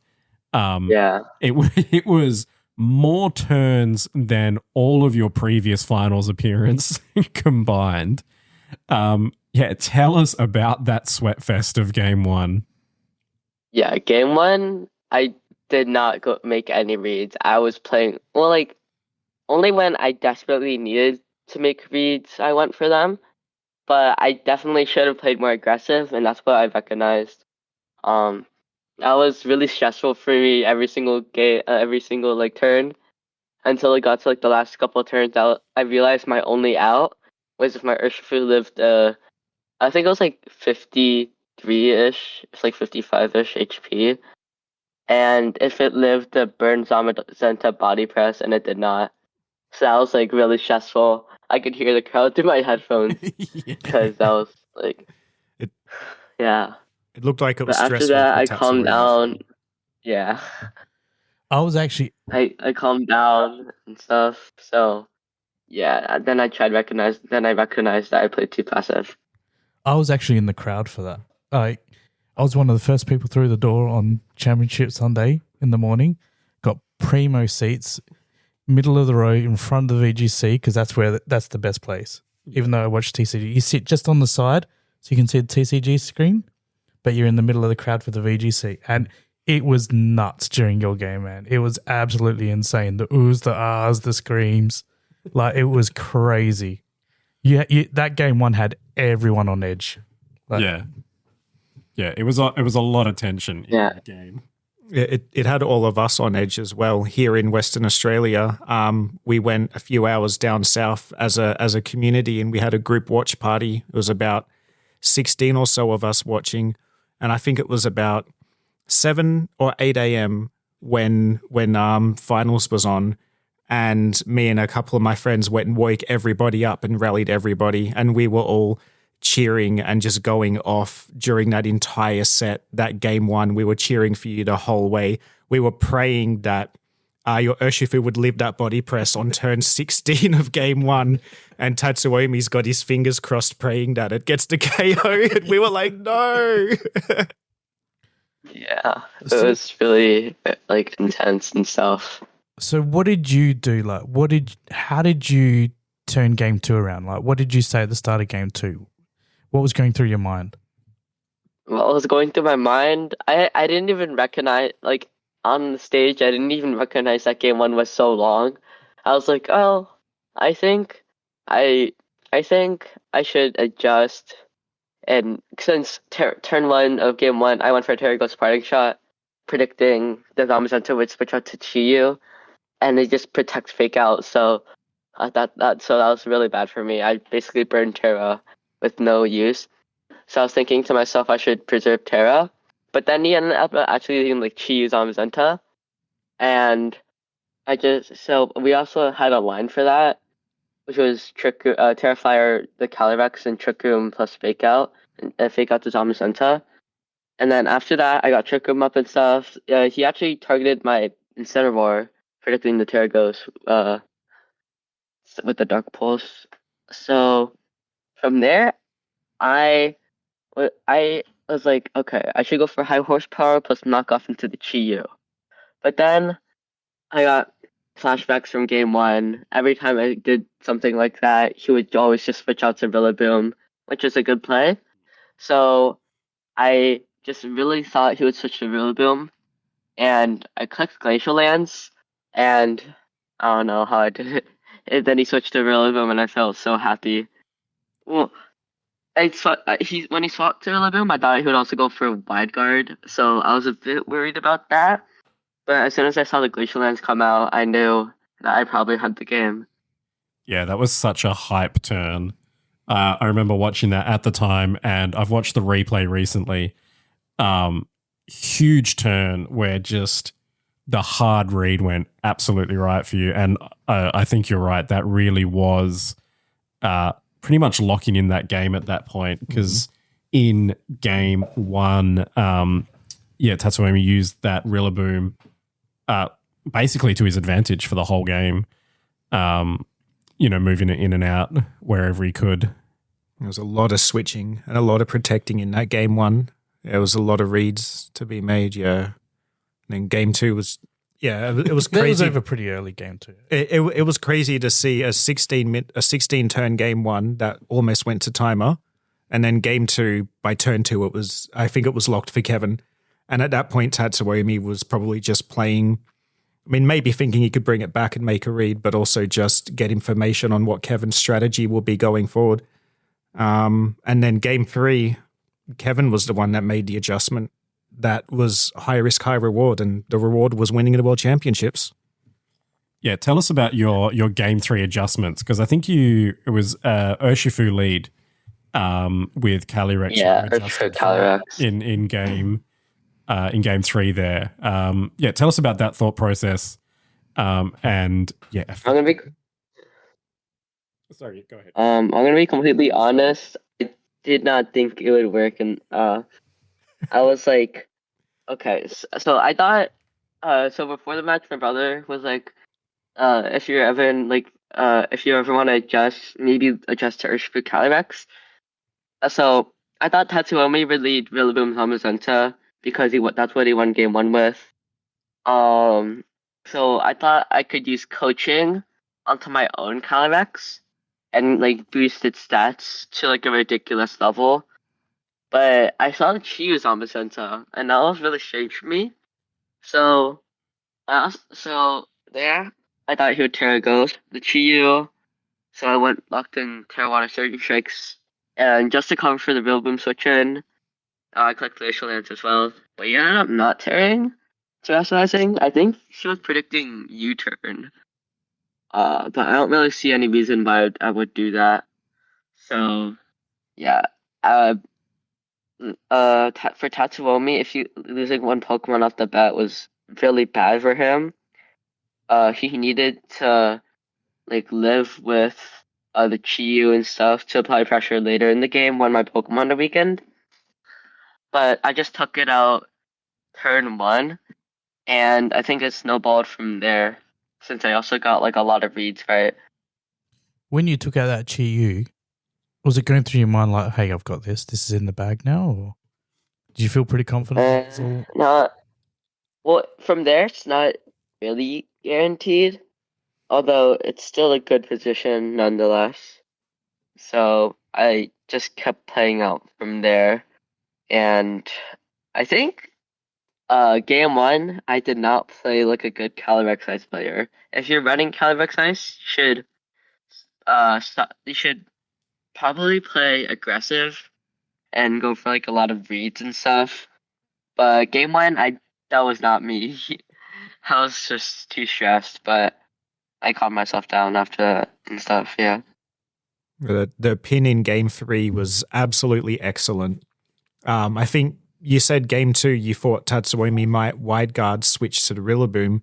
Yeah. It was more turns than all of your previous finals appearance combined. Tell us about that sweat fest of game 1. Yeah, game 1, I did not make any reads. I was playing, only when I desperately needed to make reads, I went for them. But I definitely should have played more aggressive, and that's what I recognized. That was really stressful for me every single game, every single turn, until it got to the last couple of turns. I realized my only out was if my Urshifu lived, I think it was like 53-ish, it's like 55-ish HP. And if it lived the burn Zamazenta body press, and it did not. So that was like really stressful. I could hear the crowd through my headphones because that was like, It- yeah. It looked like it was But after stressful that, for I calmed Tatsuya as well. down. Yeah. I was actually I calmed down and stuff. So yeah, then I recognized that I played too passive. in the crowd for that. I was one of the first people through the door on Championship Sunday in the morning. Got primo seats, middle of the row in front of the VGC because that's the best place. Even though I watch TCG, you sit just on the side so you can see the TCG screen, but you're in the middle of the crowd for the VGC. And it was nuts during your game, man. It was absolutely insane. The oohs, the ahs, the screams. Like, it was crazy. That game one had everyone on edge. Like, yeah. It was a lot of tension in that game. It had all of us on edge as well. Here in Western Australia, we went a few hours down south as a community, and we had a group watch party. It was about 16 or so of us watching, and I think it was about 7 or 8 a.m. when finals was on, and me and a couple of my friends went and woke everybody up and rallied everybody, and we were all cheering and just going off during that entire set. That game one, we were cheering for you the whole way. We were praying that your Urshifu would live that body press on turn 16 of game one, and Tatsuomi's got his fingers crossed praying that it gets the KO, and we were like, no. Yeah, it was really like intense and stuff. So what did you do? Like, how did you turn game two around? Like, what did you say at the start of game two? What was going through your mind? What was going through my mind? I didn't even recognize, like, on the stage, I didn't even recognize that game one was so long. I was like, oh, I think I should adjust. And since turn one of game one, I went for a Terrago's parting shot, predicting the Zamazenta would switch out to Chiyu, and they just protect fake out. So that was really bad for me. I basically burned Terra with no use. So I was thinking to myself I should preserve Terra. But then he ended up actually using like Chiyu Zamazenta. And so we also had a line for that, which was Terrafire, the Calyrex, and Trick Room plus Fake Out, and Fake Out to Zamazenta. And then after that, I got Trick Room up and stuff. He actually targeted my Incineroar, predicting the Terragos with the Dark Pulse. So from there, I was like, okay, I should go for high horsepower plus knock off into the Chiyu. But then I got flashbacks from game one. Every time I did something like that, he would always just switch out to Rillaboom, which is a good play. So I just really thought he would switch to Rillaboom, and I clicked Glacial Lands, and I don't know how I did it. And then he switched to Rillaboom, and I felt so happy. Well, when he swapped to Rillaboom, I thought he would also go for Wide Guard, so I was a bit worried about that. But as soon as I saw the Glacial Lands come out, I knew that I probably had the game. Yeah, that was such a hype turn. I remember watching that at the time, and I've watched the replay recently. Huge turn where just the hard read went absolutely right for you. And I think you're right. That really was pretty much locking in that game at that point, because in game one, Tatsuomi used that Rillaboom basically to his advantage for the whole game, moving it in and out wherever he could. There was a lot of switching and a lot of protecting in that game one. There was a lot of reads to be made, yeah. And then game two was, it was crazy. That was over pretty early game two. It was crazy to see a 16 turn game one that almost went to timer. And then game two, by turn two, I think it was locked for Kevin. And at that point, Tatsuomi was probably just playing, maybe thinking he could bring it back and make a read, but also just get information on what Kevin's strategy will be going forward. And then game three, Kevin was the one that made the adjustment. That was high risk, high reward, and the reward was winning the World Championships. Yeah, tell us about your game 3 adjustments, because I think it was Urshifu lead with Calyrex. Yeah, You for adjusted for Calyrex. in game 3 there. Yeah, tell us about that thought process. And yeah, I'm gonna be sorry, go ahead. I'm gonna be completely honest. I did not think it would work, and I was like, okay, so I thought, so before the match, my brother was like, if you're ever in, like, if you ever want to adjust, maybe adjust to Urshifu Calyrex. So I thought Tatsuomi would lead Rillaboom Hamazenta because that's what he won game 1 with. Um, so I thought I could use coaching onto my own Calyrex and like boost its stats to like a ridiculous level. But I saw the Chiyu's on Macenta, and that was really strange for me. So so there, I thought he would Terra Ghost the Chiyu. So I went locked in Terra Water Surgeon Strikes, and just to cover for the Real Boom switch in, I clicked Glacial Lance as well. But he ended up not tearing. Terrestrializing. I think she was predicting U-turn. But I don't really see any reason why I would do that. So yeah. For Tatsuomi, if you losing one Pokemon off the bat was really bad for him. He needed to like live with the Chiyu and stuff to apply pressure later in the game when my Pokemon are weakened. But I just took it out turn 1, and I think it snowballed from there. Since I also got like a lot of reads right. When you took out that Chi, was it going through your mind like, hey, I've got this. This is in the bag now? Or did you feel pretty confident? It's all... Not well. From there, it's not really guaranteed. Although it's still a good position nonetheless. So I just kept playing out from there. And I think game 1, I did not play like a good Calyrex Ice player. If you're running Calyrex Ice, you should probably play aggressive and go for like a lot of reads and stuff. But game 1, that was not me. I was just too stressed, but I calmed myself down after that and stuff, yeah. The pin in game 3 was absolutely excellent. I think you said game 2 you thought Tatsuomi might wide guard switch to the Rillaboom.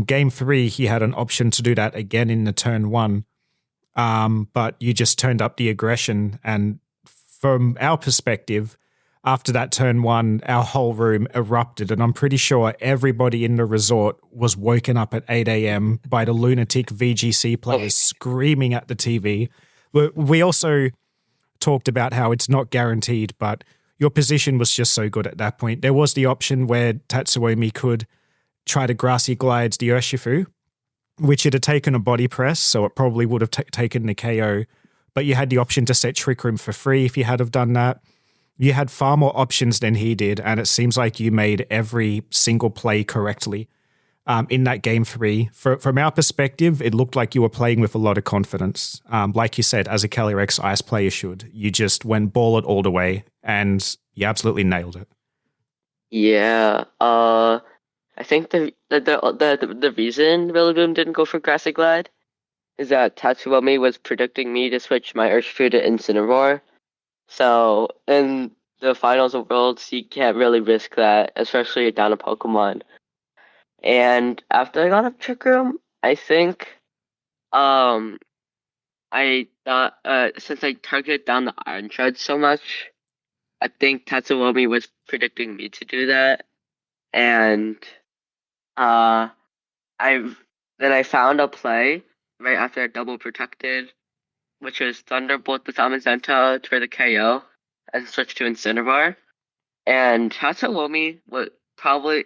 Game 3 he had an option to do that again in the turn 1, but you just turned up the aggression. And from our perspective, after that turn 1, our whole room erupted, and I'm pretty sure everybody in the resort was woken up at 8 a.m. by the lunatic VGC players screaming at the TV. We also talked about how it's not guaranteed, but your position was just so good at that point. There was the option where Tatsuomi could try to Grassy Glides the Urshifu, which would have taken a body press, so it probably would have taken the KO. But you had the option to set Trick Room for free if you had have done that. You had far more options than he did, and it seems like you made every single play correctly in that game 3. From our perspective, it looked like you were playing with a lot of confidence. Like you said, as a Calyrex Ice player should. You just went ball it all the way, and you absolutely nailed it. Yeah, I think the reason Rillaboom didn't go for Grassy Glide is that Tatsuomi was predicting me to switch my Urshifu to Incineroar. So in the finals of Worlds, you can't really risk that, especially down a Pokemon. And after I got up Trick Room, I think I thought since I targeted down the Iron Tread so much, I think Tatsuomi was predicting me to do that. And uh I found a play right after I double protected, which was Thunderbolt the Zamazenta for the KO and switch to Incineroar. And Tatsuomi would probably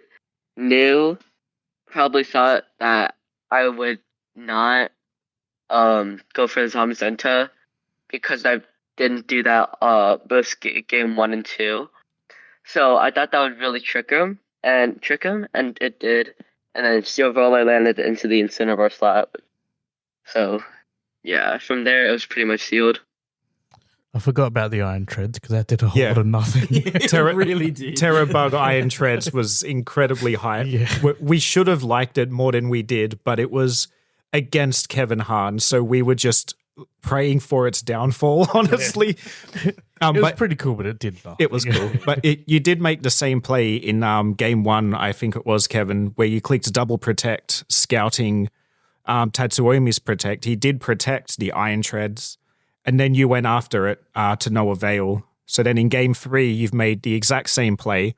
thought that I would not go for the Zamazenta because I didn't do that both game 1 and 2. So I thought that would really trick him, and it did. And then Steel Roller landed into the Incineroar slot. So yeah, from there it was pretty much sealed. I forgot about the Iron Treads because that did a whole lot of nothing. Really did. Terrorbug Iron Treads was incredibly hype. Yeah. We should have liked it more than we did, but it was against Kevin Hahn, so we were just praying for its downfall, honestly. It was pretty cool, but it did nothing. It was cool. But you did make the same play in game 1, I think it was, Kevin, where you clicked double protect, scouting Tatsuomi's protect. He did protect the Iron Treads, and then you went after it to no avail. So then in game 3, you've made the exact same play,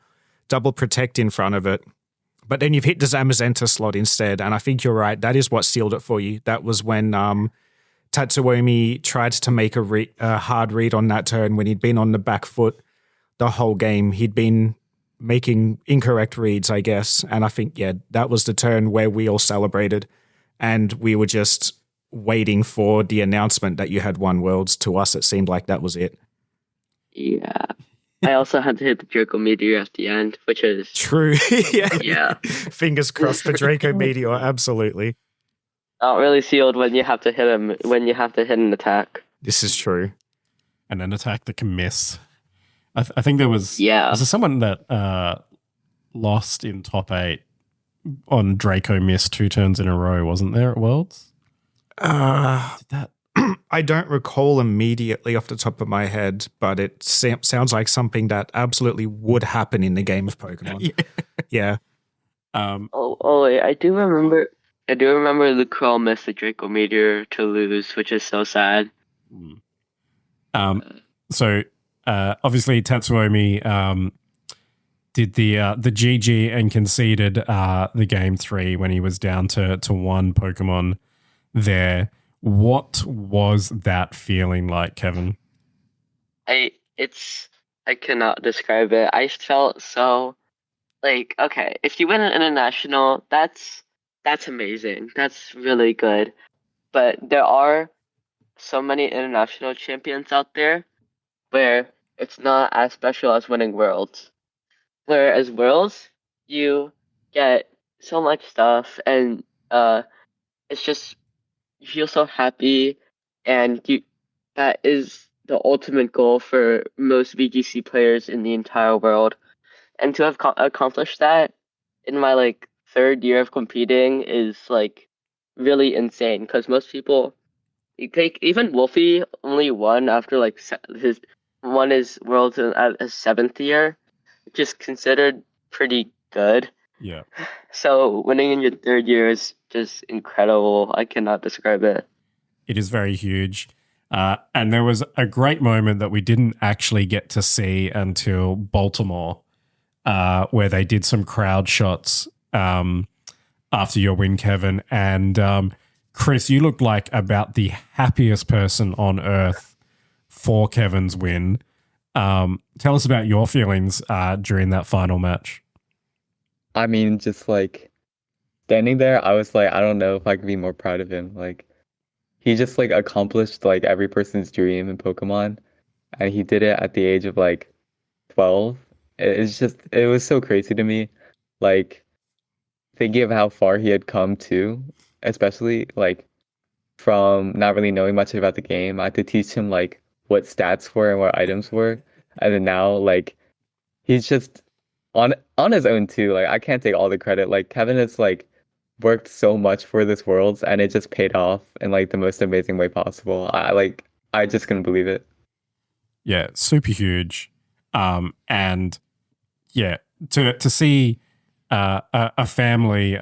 double protect in front of it, but then you've hit the Zamazenta slot instead, and I think you're right. That is what sealed it for you. That was when Tatsuomi tried to make a hard read on that turn when he'd been on the back foot the whole game. He'd been making incorrect reads, I guess, and I think, that was the turn where we all celebrated, and we were just waiting for the announcement that you had won Worlds. To us, it seemed like that was it. Yeah. I also had to hit the Draco Meteor at the end, which is... True. Yeah. Fingers crossed for Draco Meteor, absolutely. Not really sealed when you have to hit him, when you have to hit an attack. This is true. And an attack that can miss. I think there was... Yeah. Was there someone that lost in top 8 on Draco miss 2 turns in a row, wasn't there, at Worlds? Did that... I don't recall immediately off the top of my head, but it sounds like something that absolutely would happen in the game of Pokemon. Yeah. Wait, I do remember the Crawl missed the Draco Meteor to lose, which is so sad. So obviously Tatsuomi did the GG and conceded the game 3 when he was down to 1 Pokemon there. What was that feeling like, Kevin? I cannot describe it. I felt so okay, if you win an international, that's amazing. That's really good. But there are so many international champions out there where it's not as special as winning Worlds. Whereas Worlds, you get so much stuff, and it's just, you feel so happy, and that is the ultimate goal for most VGC players in the entire world. And to have accomplished that in my 3rd year of competing is really insane, because most people, even Wolfie only won after his Worlds at his 7th year, which is considered pretty good. Yeah. So winning in your 3rd year is just incredible. I cannot describe it. It is very huge. And there was a great moment that we didn't actually get to see until Baltimore, where they did some crowd shots after your win, Kevin. And Chris, you looked like about the happiest person on earth for Kevin's win. Tell us about your feelings during that final match. I mean, just standing there, I was I don't know if I could be more proud of him. He just accomplished every person's dream in Pokemon, and he did it at the age of 12. It was so crazy to me. Thinking of how far he had come too, especially from not really knowing much about the game. I had to teach him what stats were and what items were, and then now he's just on his own too. I can't take all the credit. Kevin has worked so much for this Worlds, and it just paid off in the most amazing way possible. I just couldn't believe it. Yeah, super huge. And yeah, to see a family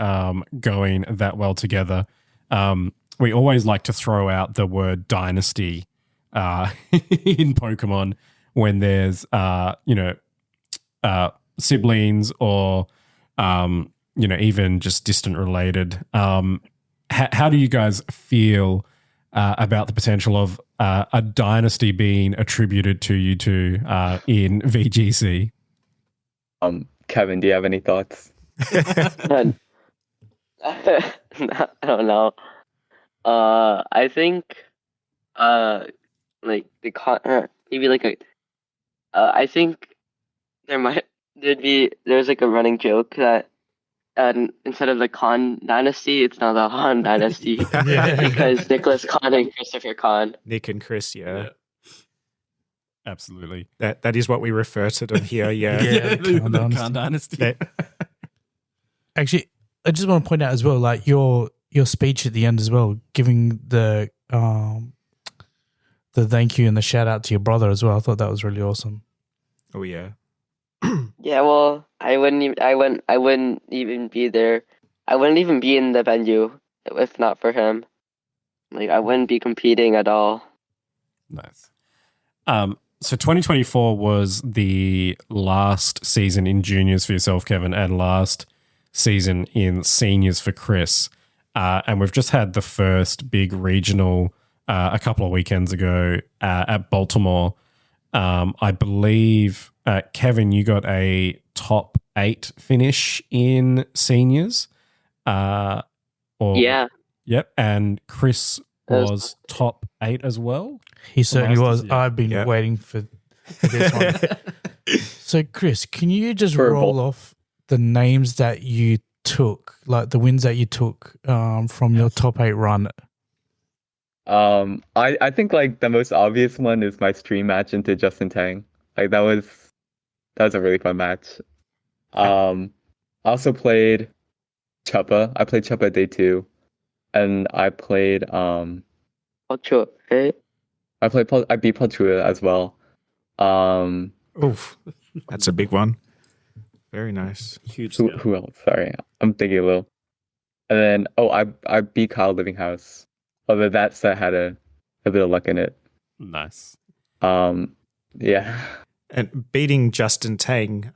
going that well together. We always like to throw out the word dynasty in Pokemon when there's siblings or even just distant related. How do you guys feel about the potential of a dynasty being attributed to you two in VGC? Kevin, do you have any thoughts? I don't know. I think the con maybe I think there's a running joke that instead of the Khan dynasty, it's now the Han dynasty because Nicholas Khan and Christopher Khan. Nick and Chris, yeah. Absolutely. That is what we refer to them here. Yeah. the Khan Dynasty. They- Actually, I just want to point out as well, like your speech at the end as well, giving the thank you and the shout out to your brother as well. I thought that was really awesome. Oh yeah. Yeah, well, I wouldn't even be there. I wouldn't even be in the venue if not for him. Like, I wouldn't be competing at all. Nice. So 2024 was the last season in juniors for yourself, Kevin, and last season in seniors for Chris. And we've just had the first big regional a couple of weekends ago at Baltimore. I believe, Kevin, you got a top 8 finish in seniors. Yeah. Yep. And Chris was top 8 as well. He certainly was. Masters, yeah. I've been waiting for this one. So, Chris, can you just roll off the names that you took, like the wins that you took from your top 8 run? I think like the most obvious one is my stream match into Justin Tang. Like that was a really fun match. I also played Chuppa. I played Chuppa day 2, and I played Ocho, right? I beat Palchua as well. Oof. That's a big one. Very nice. Huge. Who else? Sorry, I'm thinking a little. And then I beat Kyle Livinghouse. Although that set had a bit of luck in it. Nice. Yeah. And beating Justin Tang,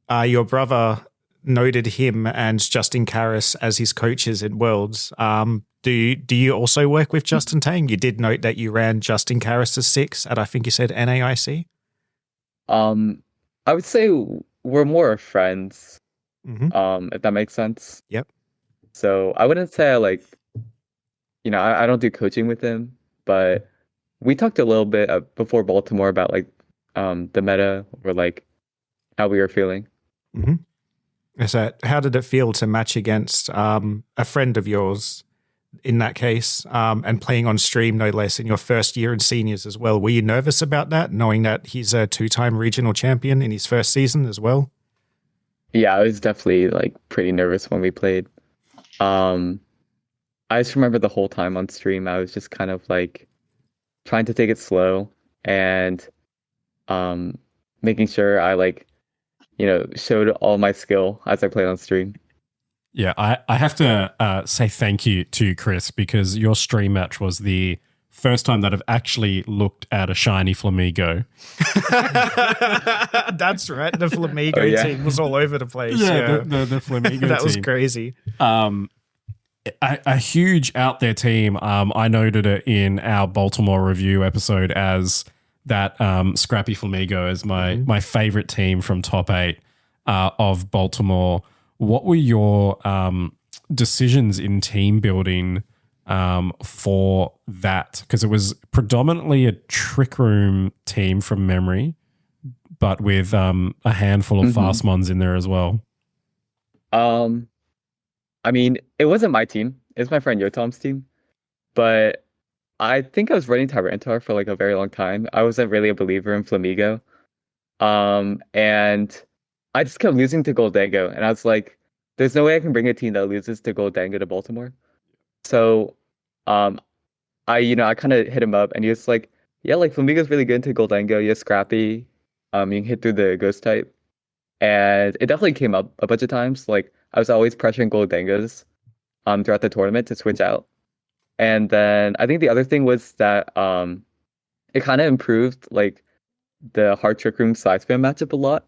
your brother noted him and Justin Karras as his coaches in Worlds. Do you also work with Justin Tang? You did note that you ran Justin Karras as 6 at, I think you said, NAIC? I would say we're more friends, Mm-hmm. if that makes sense. Yep. So I wouldn't say I don't do coaching with him, but we talked a little bit before Baltimore about like the meta or like how we were feeling. Mm-hmm. So how did it feel to match against a friend of yours in that case, and playing on stream no less in your first year in seniors as well? Were you nervous about that, knowing that he's a 2-time regional champion in his first season as well? Yeah, I was definitely like pretty nervous when we played. I just remember the whole time on stream, I was just kind of like trying to take it slow and making sure I showed all my skill as I played on stream. Yeah, I have to say thank you to Chris, because your stream match was the first time that I've actually looked at a shiny Flamigo. That's right. The Flamigo team was all over the place. Yeah. The Flamigo team. That was crazy. A huge out there team. I noted it in our Baltimore review episode as that Scrappy Flamigo is my favorite team from top 8 of Baltimore. What were your decisions in team building for that? Because it was predominantly a Trick Room team from memory, but with a handful of fast ones in there as well. I mean, it wasn't my team. It was my friend Yotom's team. But I think I was running Tyranitar for like a very long time. I wasn't really a believer in Flamigo. And I just kept losing to Goldango. And I was like, there's no way I can bring a team that loses to Goldango to Baltimore. So I kind of hit him up and he was like, yeah, like Flamigo's really good into Goldango. You're scrappy. You can hit through the ghost type. And it definitely came up a bunch of times. Like I was always pressuring Goldangos throughout the tournament to switch out. And then I think the other thing was that it kind of improved like the hard Trick Room side spam matchup a lot,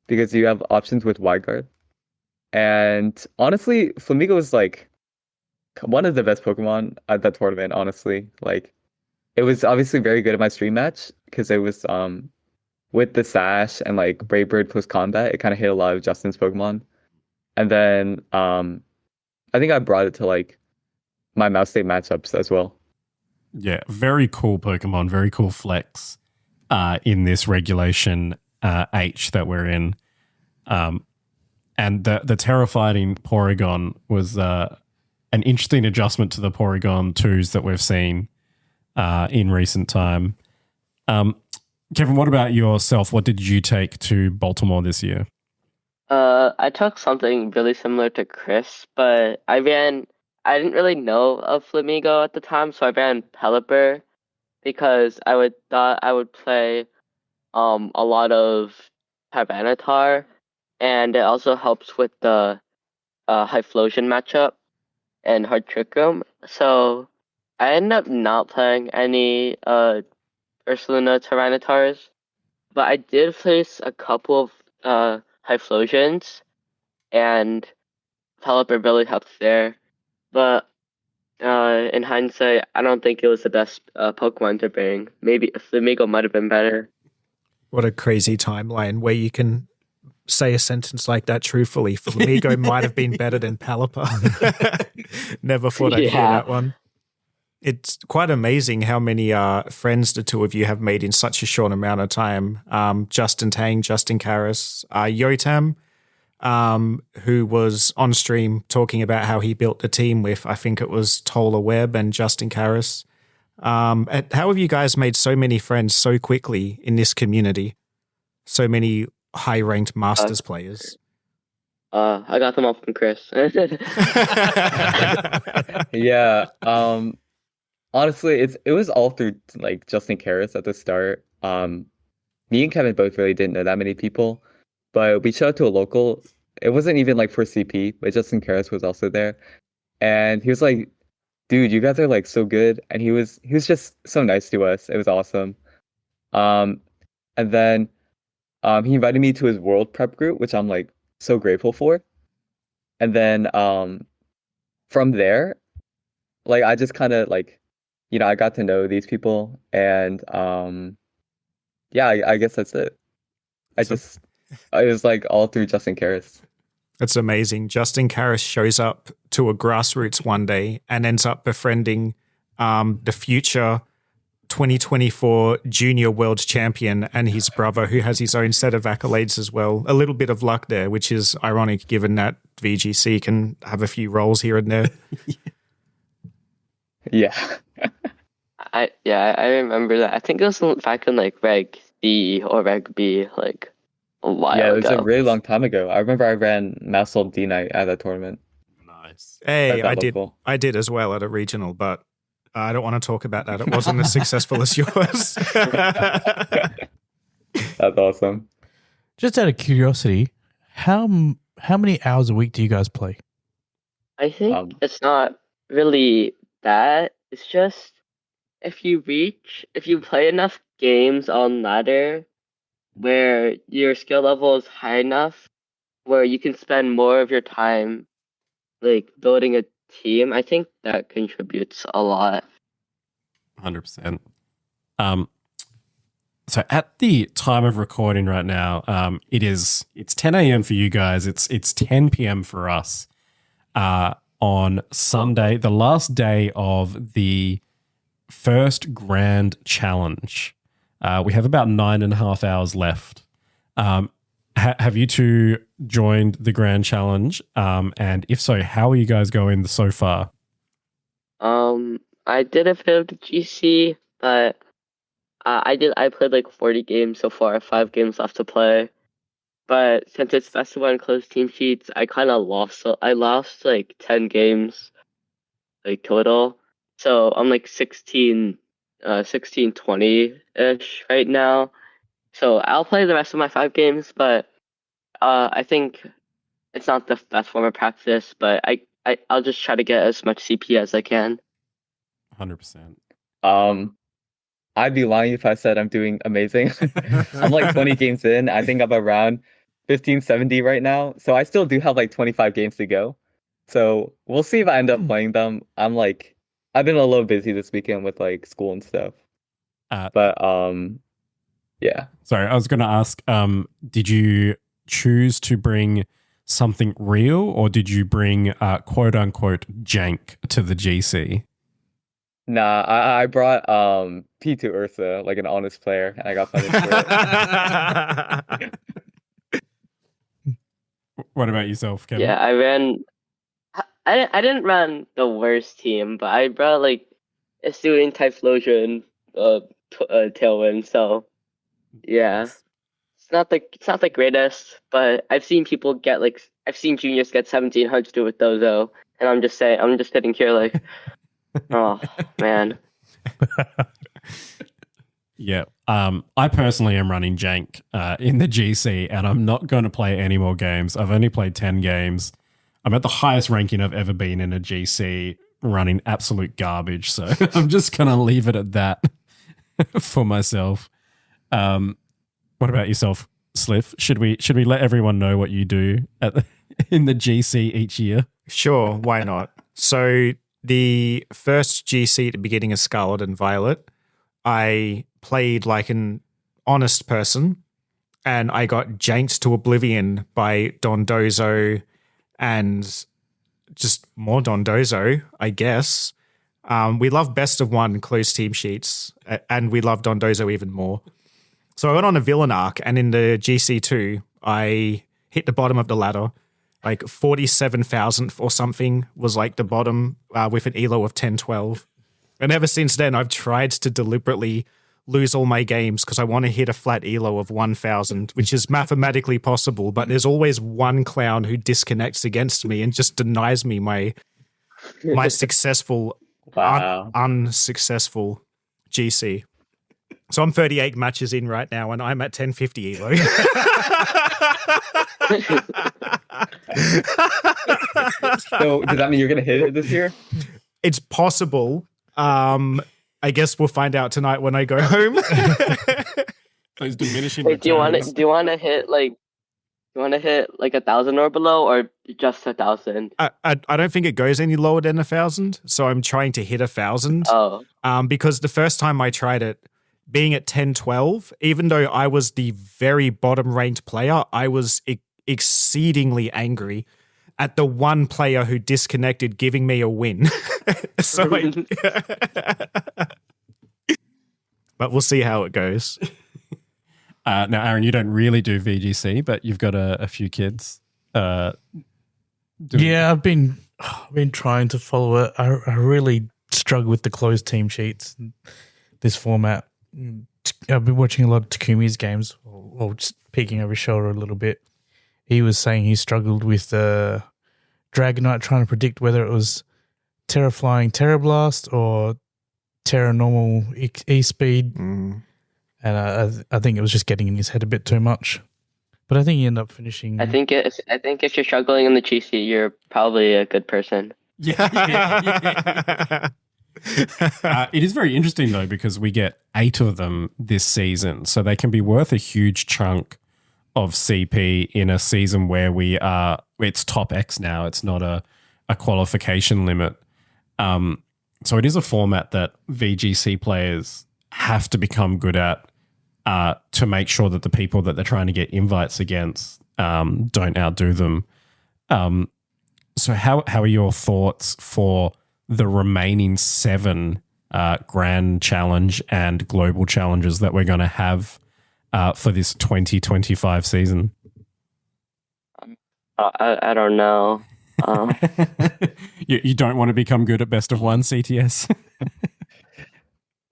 because you have options with wide guard. And honestly, Flamigo was like one of the best Pokemon at that tournament, honestly. Like it was obviously very good at my stream match because it was with the Sash and like Brave Bird plus combat, it kind of hit a lot of Justin's Pokemon. And then I think I brought it to like my Mouse State matchups as well. Yeah, very cool Pokemon, very cool flex in this regulation H that we're in. And the terrifying Porygon was an interesting adjustment to the Porygon 2s that we've seen in recent time. Kevin, what about yourself? What did you take to Baltimore this year? I took something really similar to Chris, but I didn't really know of Flamingo at the time, so I ran Pelipper because thought I would play a lot of Tyranitar, and it also helps with the Hyflosion matchup and Hard Trick Room. So I ended up not playing any Ursaluna Tyranitars, but I did face a couple of Hyflosions, and Pelipper really helped there. But in hindsight, I don't think it was the best Pokemon to bring. Maybe Flamigo might have been better. What a crazy timeline where you can say a sentence like that truthfully. Flamigo might have been better than Pelipper. Never thought I'd hear that one. It's quite amazing how many friends the two of you have made in such a short amount of time. Justin Tang, Justin Karras, Yotam, who was on stream talking about how he built the team with, I think it was Tola Webb and Justin Karras. How have you guys made so many friends so quickly in this community? So many high-ranked Masters players. I got them all from Chris. Yeah. Honestly, it was all through like Justin Karras at the start. Me and Kevin both really didn't know that many people, but we showed up to a local. It wasn't even like for CP, but Justin Karras was also there, and he was like, "Dude, you guys are like so good," and he was just so nice to us. It was awesome. Um, and then he invited me to his world prep group, which I'm like so grateful for. And then from there, like I just kind of like, I got to know these people, and yeah, I guess that's it. It was like all through Justin Karras. It's amazing. Justin Karras shows up to a grassroots one day and ends up befriending the future 2024 junior world champion and his brother, who has his own set of accolades as well. A little bit of luck there, which is ironic given that VGC can have a few roles here and there. Yeah. I remember that. I think it was back in like Reg D or Reg B, like a while ago. Yeah, it was a really long time ago. I remember I ran Massol D Night at that tournament. Nice. Hey, I did as well at a regional, but I don't want to talk about that. It wasn't as successful as yours. That's awesome. Just out of curiosity, how many hours a week do you guys play? I think it's not really that. It's just if you play enough games on ladder where your skill level is high enough where you can spend more of your time like building a team, I think that contributes a lot. 100%. So at the time of recording right now, it's 10 a.m. for you guys. It's 10 p.m. for us. On Sunday, the last day of the first grand challenge. We have about 9.5 hours left. Have you two joined the grand challenge? And if so, how are you guys going so far? I did a bit of the GC, but I played like 40 games so far, 5 games left to play. But since it's best of 1 closed team sheets, I kind of lost. So I lost like 10 games, like total. So I'm like 16, 20-ish right now. So I'll play the rest of my 5 games, but I think it's not the best form of practice. But I'll just try to get as much CP as I can. 100%. I'd be lying if I said I'm doing amazing. I'm like 20 games in. I think I'm around 1570 right now. So I still do have like 25 games to go. So we'll see if I end up playing them. I've been a little busy this weekend with like school and stuff. But yeah. Sorry, I was going to ask, did you choose to bring something real or did you bring quote unquote jank to the GC? Nah, I brought P2 Ursa, like an honest player, and I got punished for it. What about yourself, Kevin? Yeah, I didn't run the worst team, but I brought like a student Typhlosion Tailwind, so Yeah. It's not the greatest, but I've seen people get I've seen juniors get 1700 with Dozo, and I'm just sitting here like, oh man. Yeah. I personally am running Jank in the GC, and I'm not going to play any more games. I've only played 10 games. I'm at the highest ranking I've ever been in a GC, running absolute garbage. So I'm just going to leave it at that for myself. What about yourself, Sliff? Should we let everyone know what you do in the GC each year? Sure, why not? So the first GC at the beginning of Scarlet and Violet, I played like an honest person, and I got janked to oblivion by Dondozo and just more Dondozo, I guess. We love best of one closed team sheets, and we love Dondozo even more. So I went on a villain arc, and in the GC2, I hit the bottom of the ladder. Like 47,000th or something was like the bottom with an elo of 10-12. And ever since then, I've tried to deliberately lose all my games because I want to hit a flat elo of 1,000, which is mathematically possible. But there's always one clown who disconnects against me and just denies me my successful, Wow. unsuccessful GC. So I'm 38 matches in right now, and I'm at 1050 elo. So does that mean you're gonna hit it this year? It's possible. I guess we'll find out tonight when I go home. Those diminishing Wait, do you want returns. to hit like 1,000 or below, or just 1,000? I don't think it goes any lower than 1,000, so I'm trying to hit 1,000. Oh, Because the first time I tried it, being at 10-12, even though I was the very bottom ranked player, I was exceedingly angry at the one player who disconnected giving me a win. But we'll see how it goes. Now, Aaron, you don't really do VGC, but you've got a few kids. Yeah, I've been trying to follow it. I really struggle with the closed team sheets, this format. I've been watching a lot of Takumi's games, or just peeking over his shoulder a little bit. He was saying he struggled with Dragonite, trying to predict whether it was Terra Flying Terra Blast or Terra Normal E-Speed. Mm. And I think it was just getting in his head a bit too much. But I think he ended up finishing. I think if you're struggling in the GC, you're probably a good person. Yeah. It is very interesting, though, because we get 8 of them this season. So they can be worth a huge chunk of CP in a season where it's top X now. It's not a qualification limit. So it is a format that VGC players have to become good at to make sure that the people that they're trying to get invites against don't outdo them. So how are your thoughts for the remaining 7 Grand Challenge and Global Challenges that we're going to have for this 2025 season? I don't know. You don't want to become good at best of one, CTS?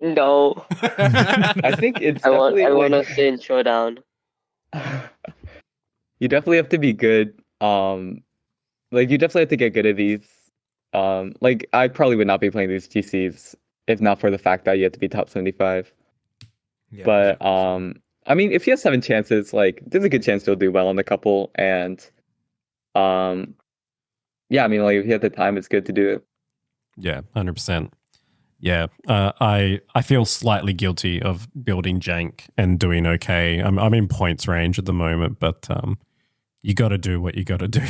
No. I think it's I want definitely to stay in Showdown. you definitely have to be good. Like you definitely have to get good at these. Like I probably would not be playing these GCs if not for the fact that you have to be top 75. Yeah. But I mean, if you have 7 chances, like there's a good chance you'll do well on the couple. And yeah, I mean, like if you have the time, it's good to do it. Yeah, 100%. Yeah, I feel slightly guilty of building jank and doing okay. I'm in points range at the moment, but you got to do what you got to do.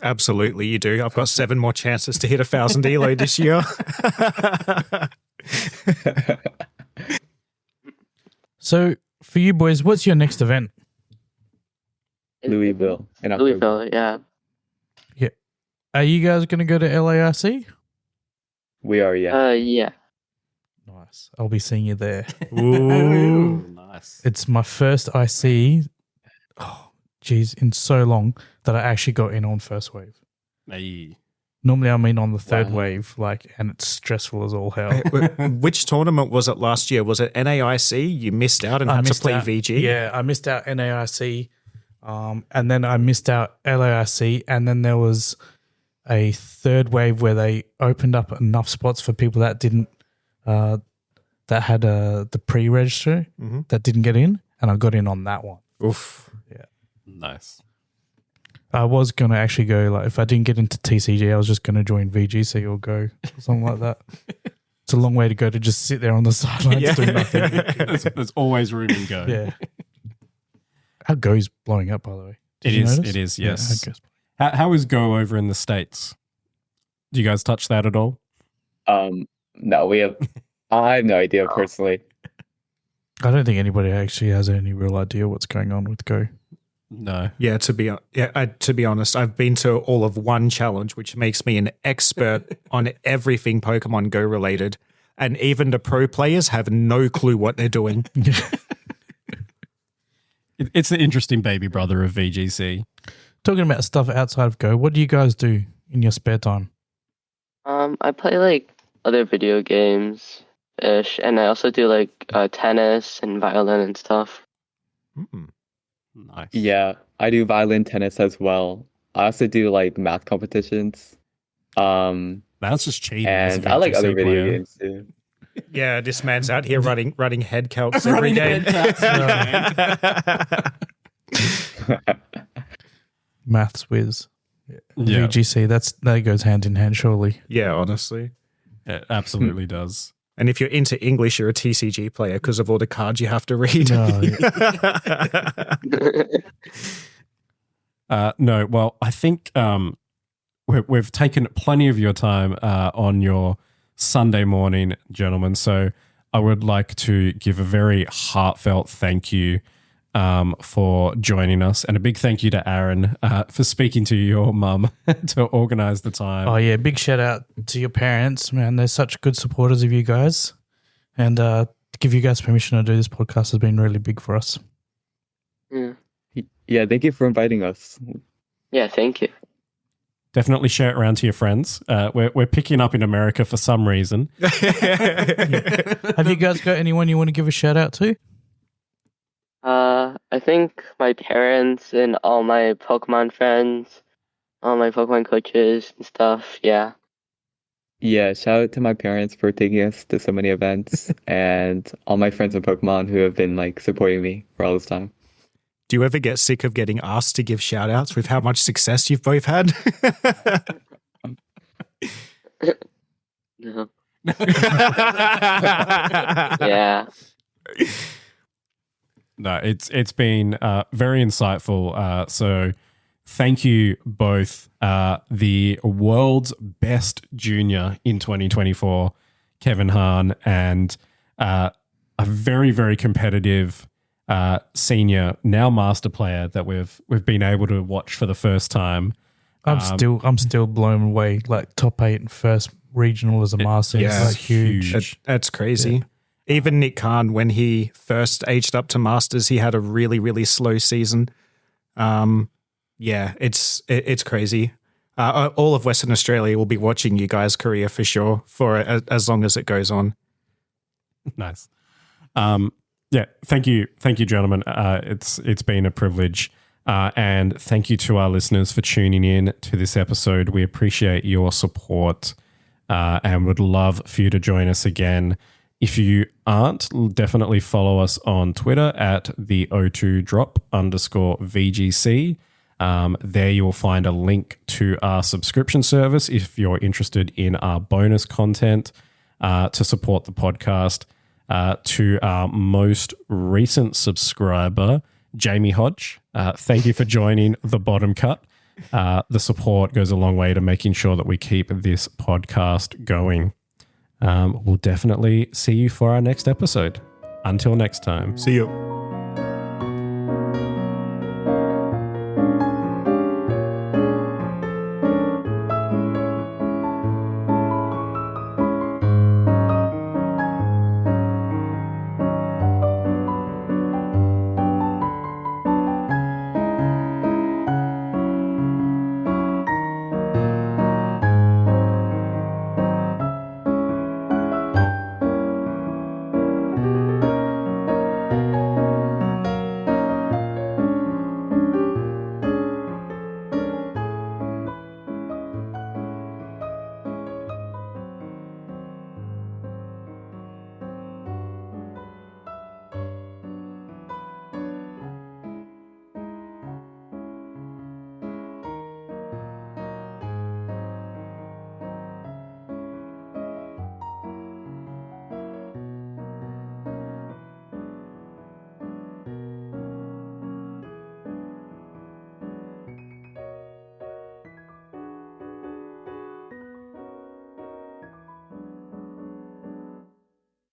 Absolutely, you do. I've got 7 more chances to hit 1,000 elo this year. So, for you boys, what's your next event? Louisville in October. Louisville, yeah. Are you guys going to go to LARC? We are, yeah. Yeah. Nice. I'll be seeing you there. Ooh, nice. It's my first IC, in so long that I actually got in on first wave. Hey. Normally, I'm in on the third Wow. wave, and it's stressful as all hell. Which tournament was it last year? Was it NAIC? You missed out and had to play VG? Yeah, I missed out NAIC, and then I missed out LAIC, and then there was a third wave where they opened up enough spots for people that didn't, that had the pre-register that didn't get in, and I got in on that one. Oof. Yeah. Nice. I was going to actually go, if I didn't get into TCG, I was just going to join VGC or Go, or something like that. It's a long way to go to just sit there on the sidelines doing nothing. There's always room in Go. Yeah. How Go's blowing up, by the way. Did It you is. notice? It is. Yeah, Yes. how Go's- How is Go over in the States? Do you guys touch that at all? No, I have no idea personally. I don't think anybody actually has any real idea what's going on with Go. No. Yeah, to be honest, I've been to all of one challenge, which makes me an expert on everything Pokemon Go related, and even the pro players have no clue what they're doing. It's the interesting baby brother of VGC. Talking about stuff outside of Go, what do you guys do in your spare time? I play other video games ish, and I also do tennis and violin and stuff. Nice. Yeah, I do violin, tennis as well. I also do math competitions. That's just cheating. as a And I like other VGC video player. games too. Yeah, this man's out here running head calcs every day. Maths whiz. Yeah, VGC, that goes hand in hand, surely. Yeah, honestly. it absolutely does. And if you're into English, you're a TCG player because of all the cards you have to read. Oh, No, well, I think we've taken plenty of your time on your Sunday morning, gentlemen. So I would like to give a very heartfelt thank you for joining us, and a big thank you to Aaron for speaking to your mum to organise the time. Oh, yeah, big shout out to your parents, man. They're such good supporters of you guys. And to give you guys permission to do this podcast has been really big for us. Yeah. Yeah, thank you for inviting us. Yeah, thank you. Definitely share it around to your friends. We're picking up in America for some reason. Have you guys got anyone you want to give a shout out to? I think my parents and all my Pokemon friends, all my Pokemon coaches and stuff. Yeah. Yeah, shout out to my parents for taking us to so many events and all my friends in Pokemon who have been supporting me for all this time. Do you ever get sick of getting asked to give shout outs with how much success you've both had? No. Yeah. No, it's been very insightful. So thank you both. The world's best junior in 2024, Kevin Hahn, and a very, very competitive senior, now master player that we've been able to watch for the first time. I'm still blown away. Top 8 first regional as a master. yeah, It's huge. That's crazy. Even Nick Khan, when he first aged up to Masters, he had a really, really slow season. Yeah, it's crazy. All of Western Australia will be watching you guys' career for sure for as long as it goes on. Nice. Yeah, thank you, gentlemen. It's been a privilege, and thank you to our listeners for tuning in to this episode. We appreciate your support, and would love for you to join us again. If you aren't, definitely follow us on Twitter at the O2drop_VGC. There you will find a link to our subscription service if you're interested in our bonus content to support the podcast. To our most recent subscriber, Jamie Hodge, thank you for joining the Bottom Cut. The support goes a long way to making sure that we keep this podcast going. We'll definitely see you for our next episode. Until next time. See you.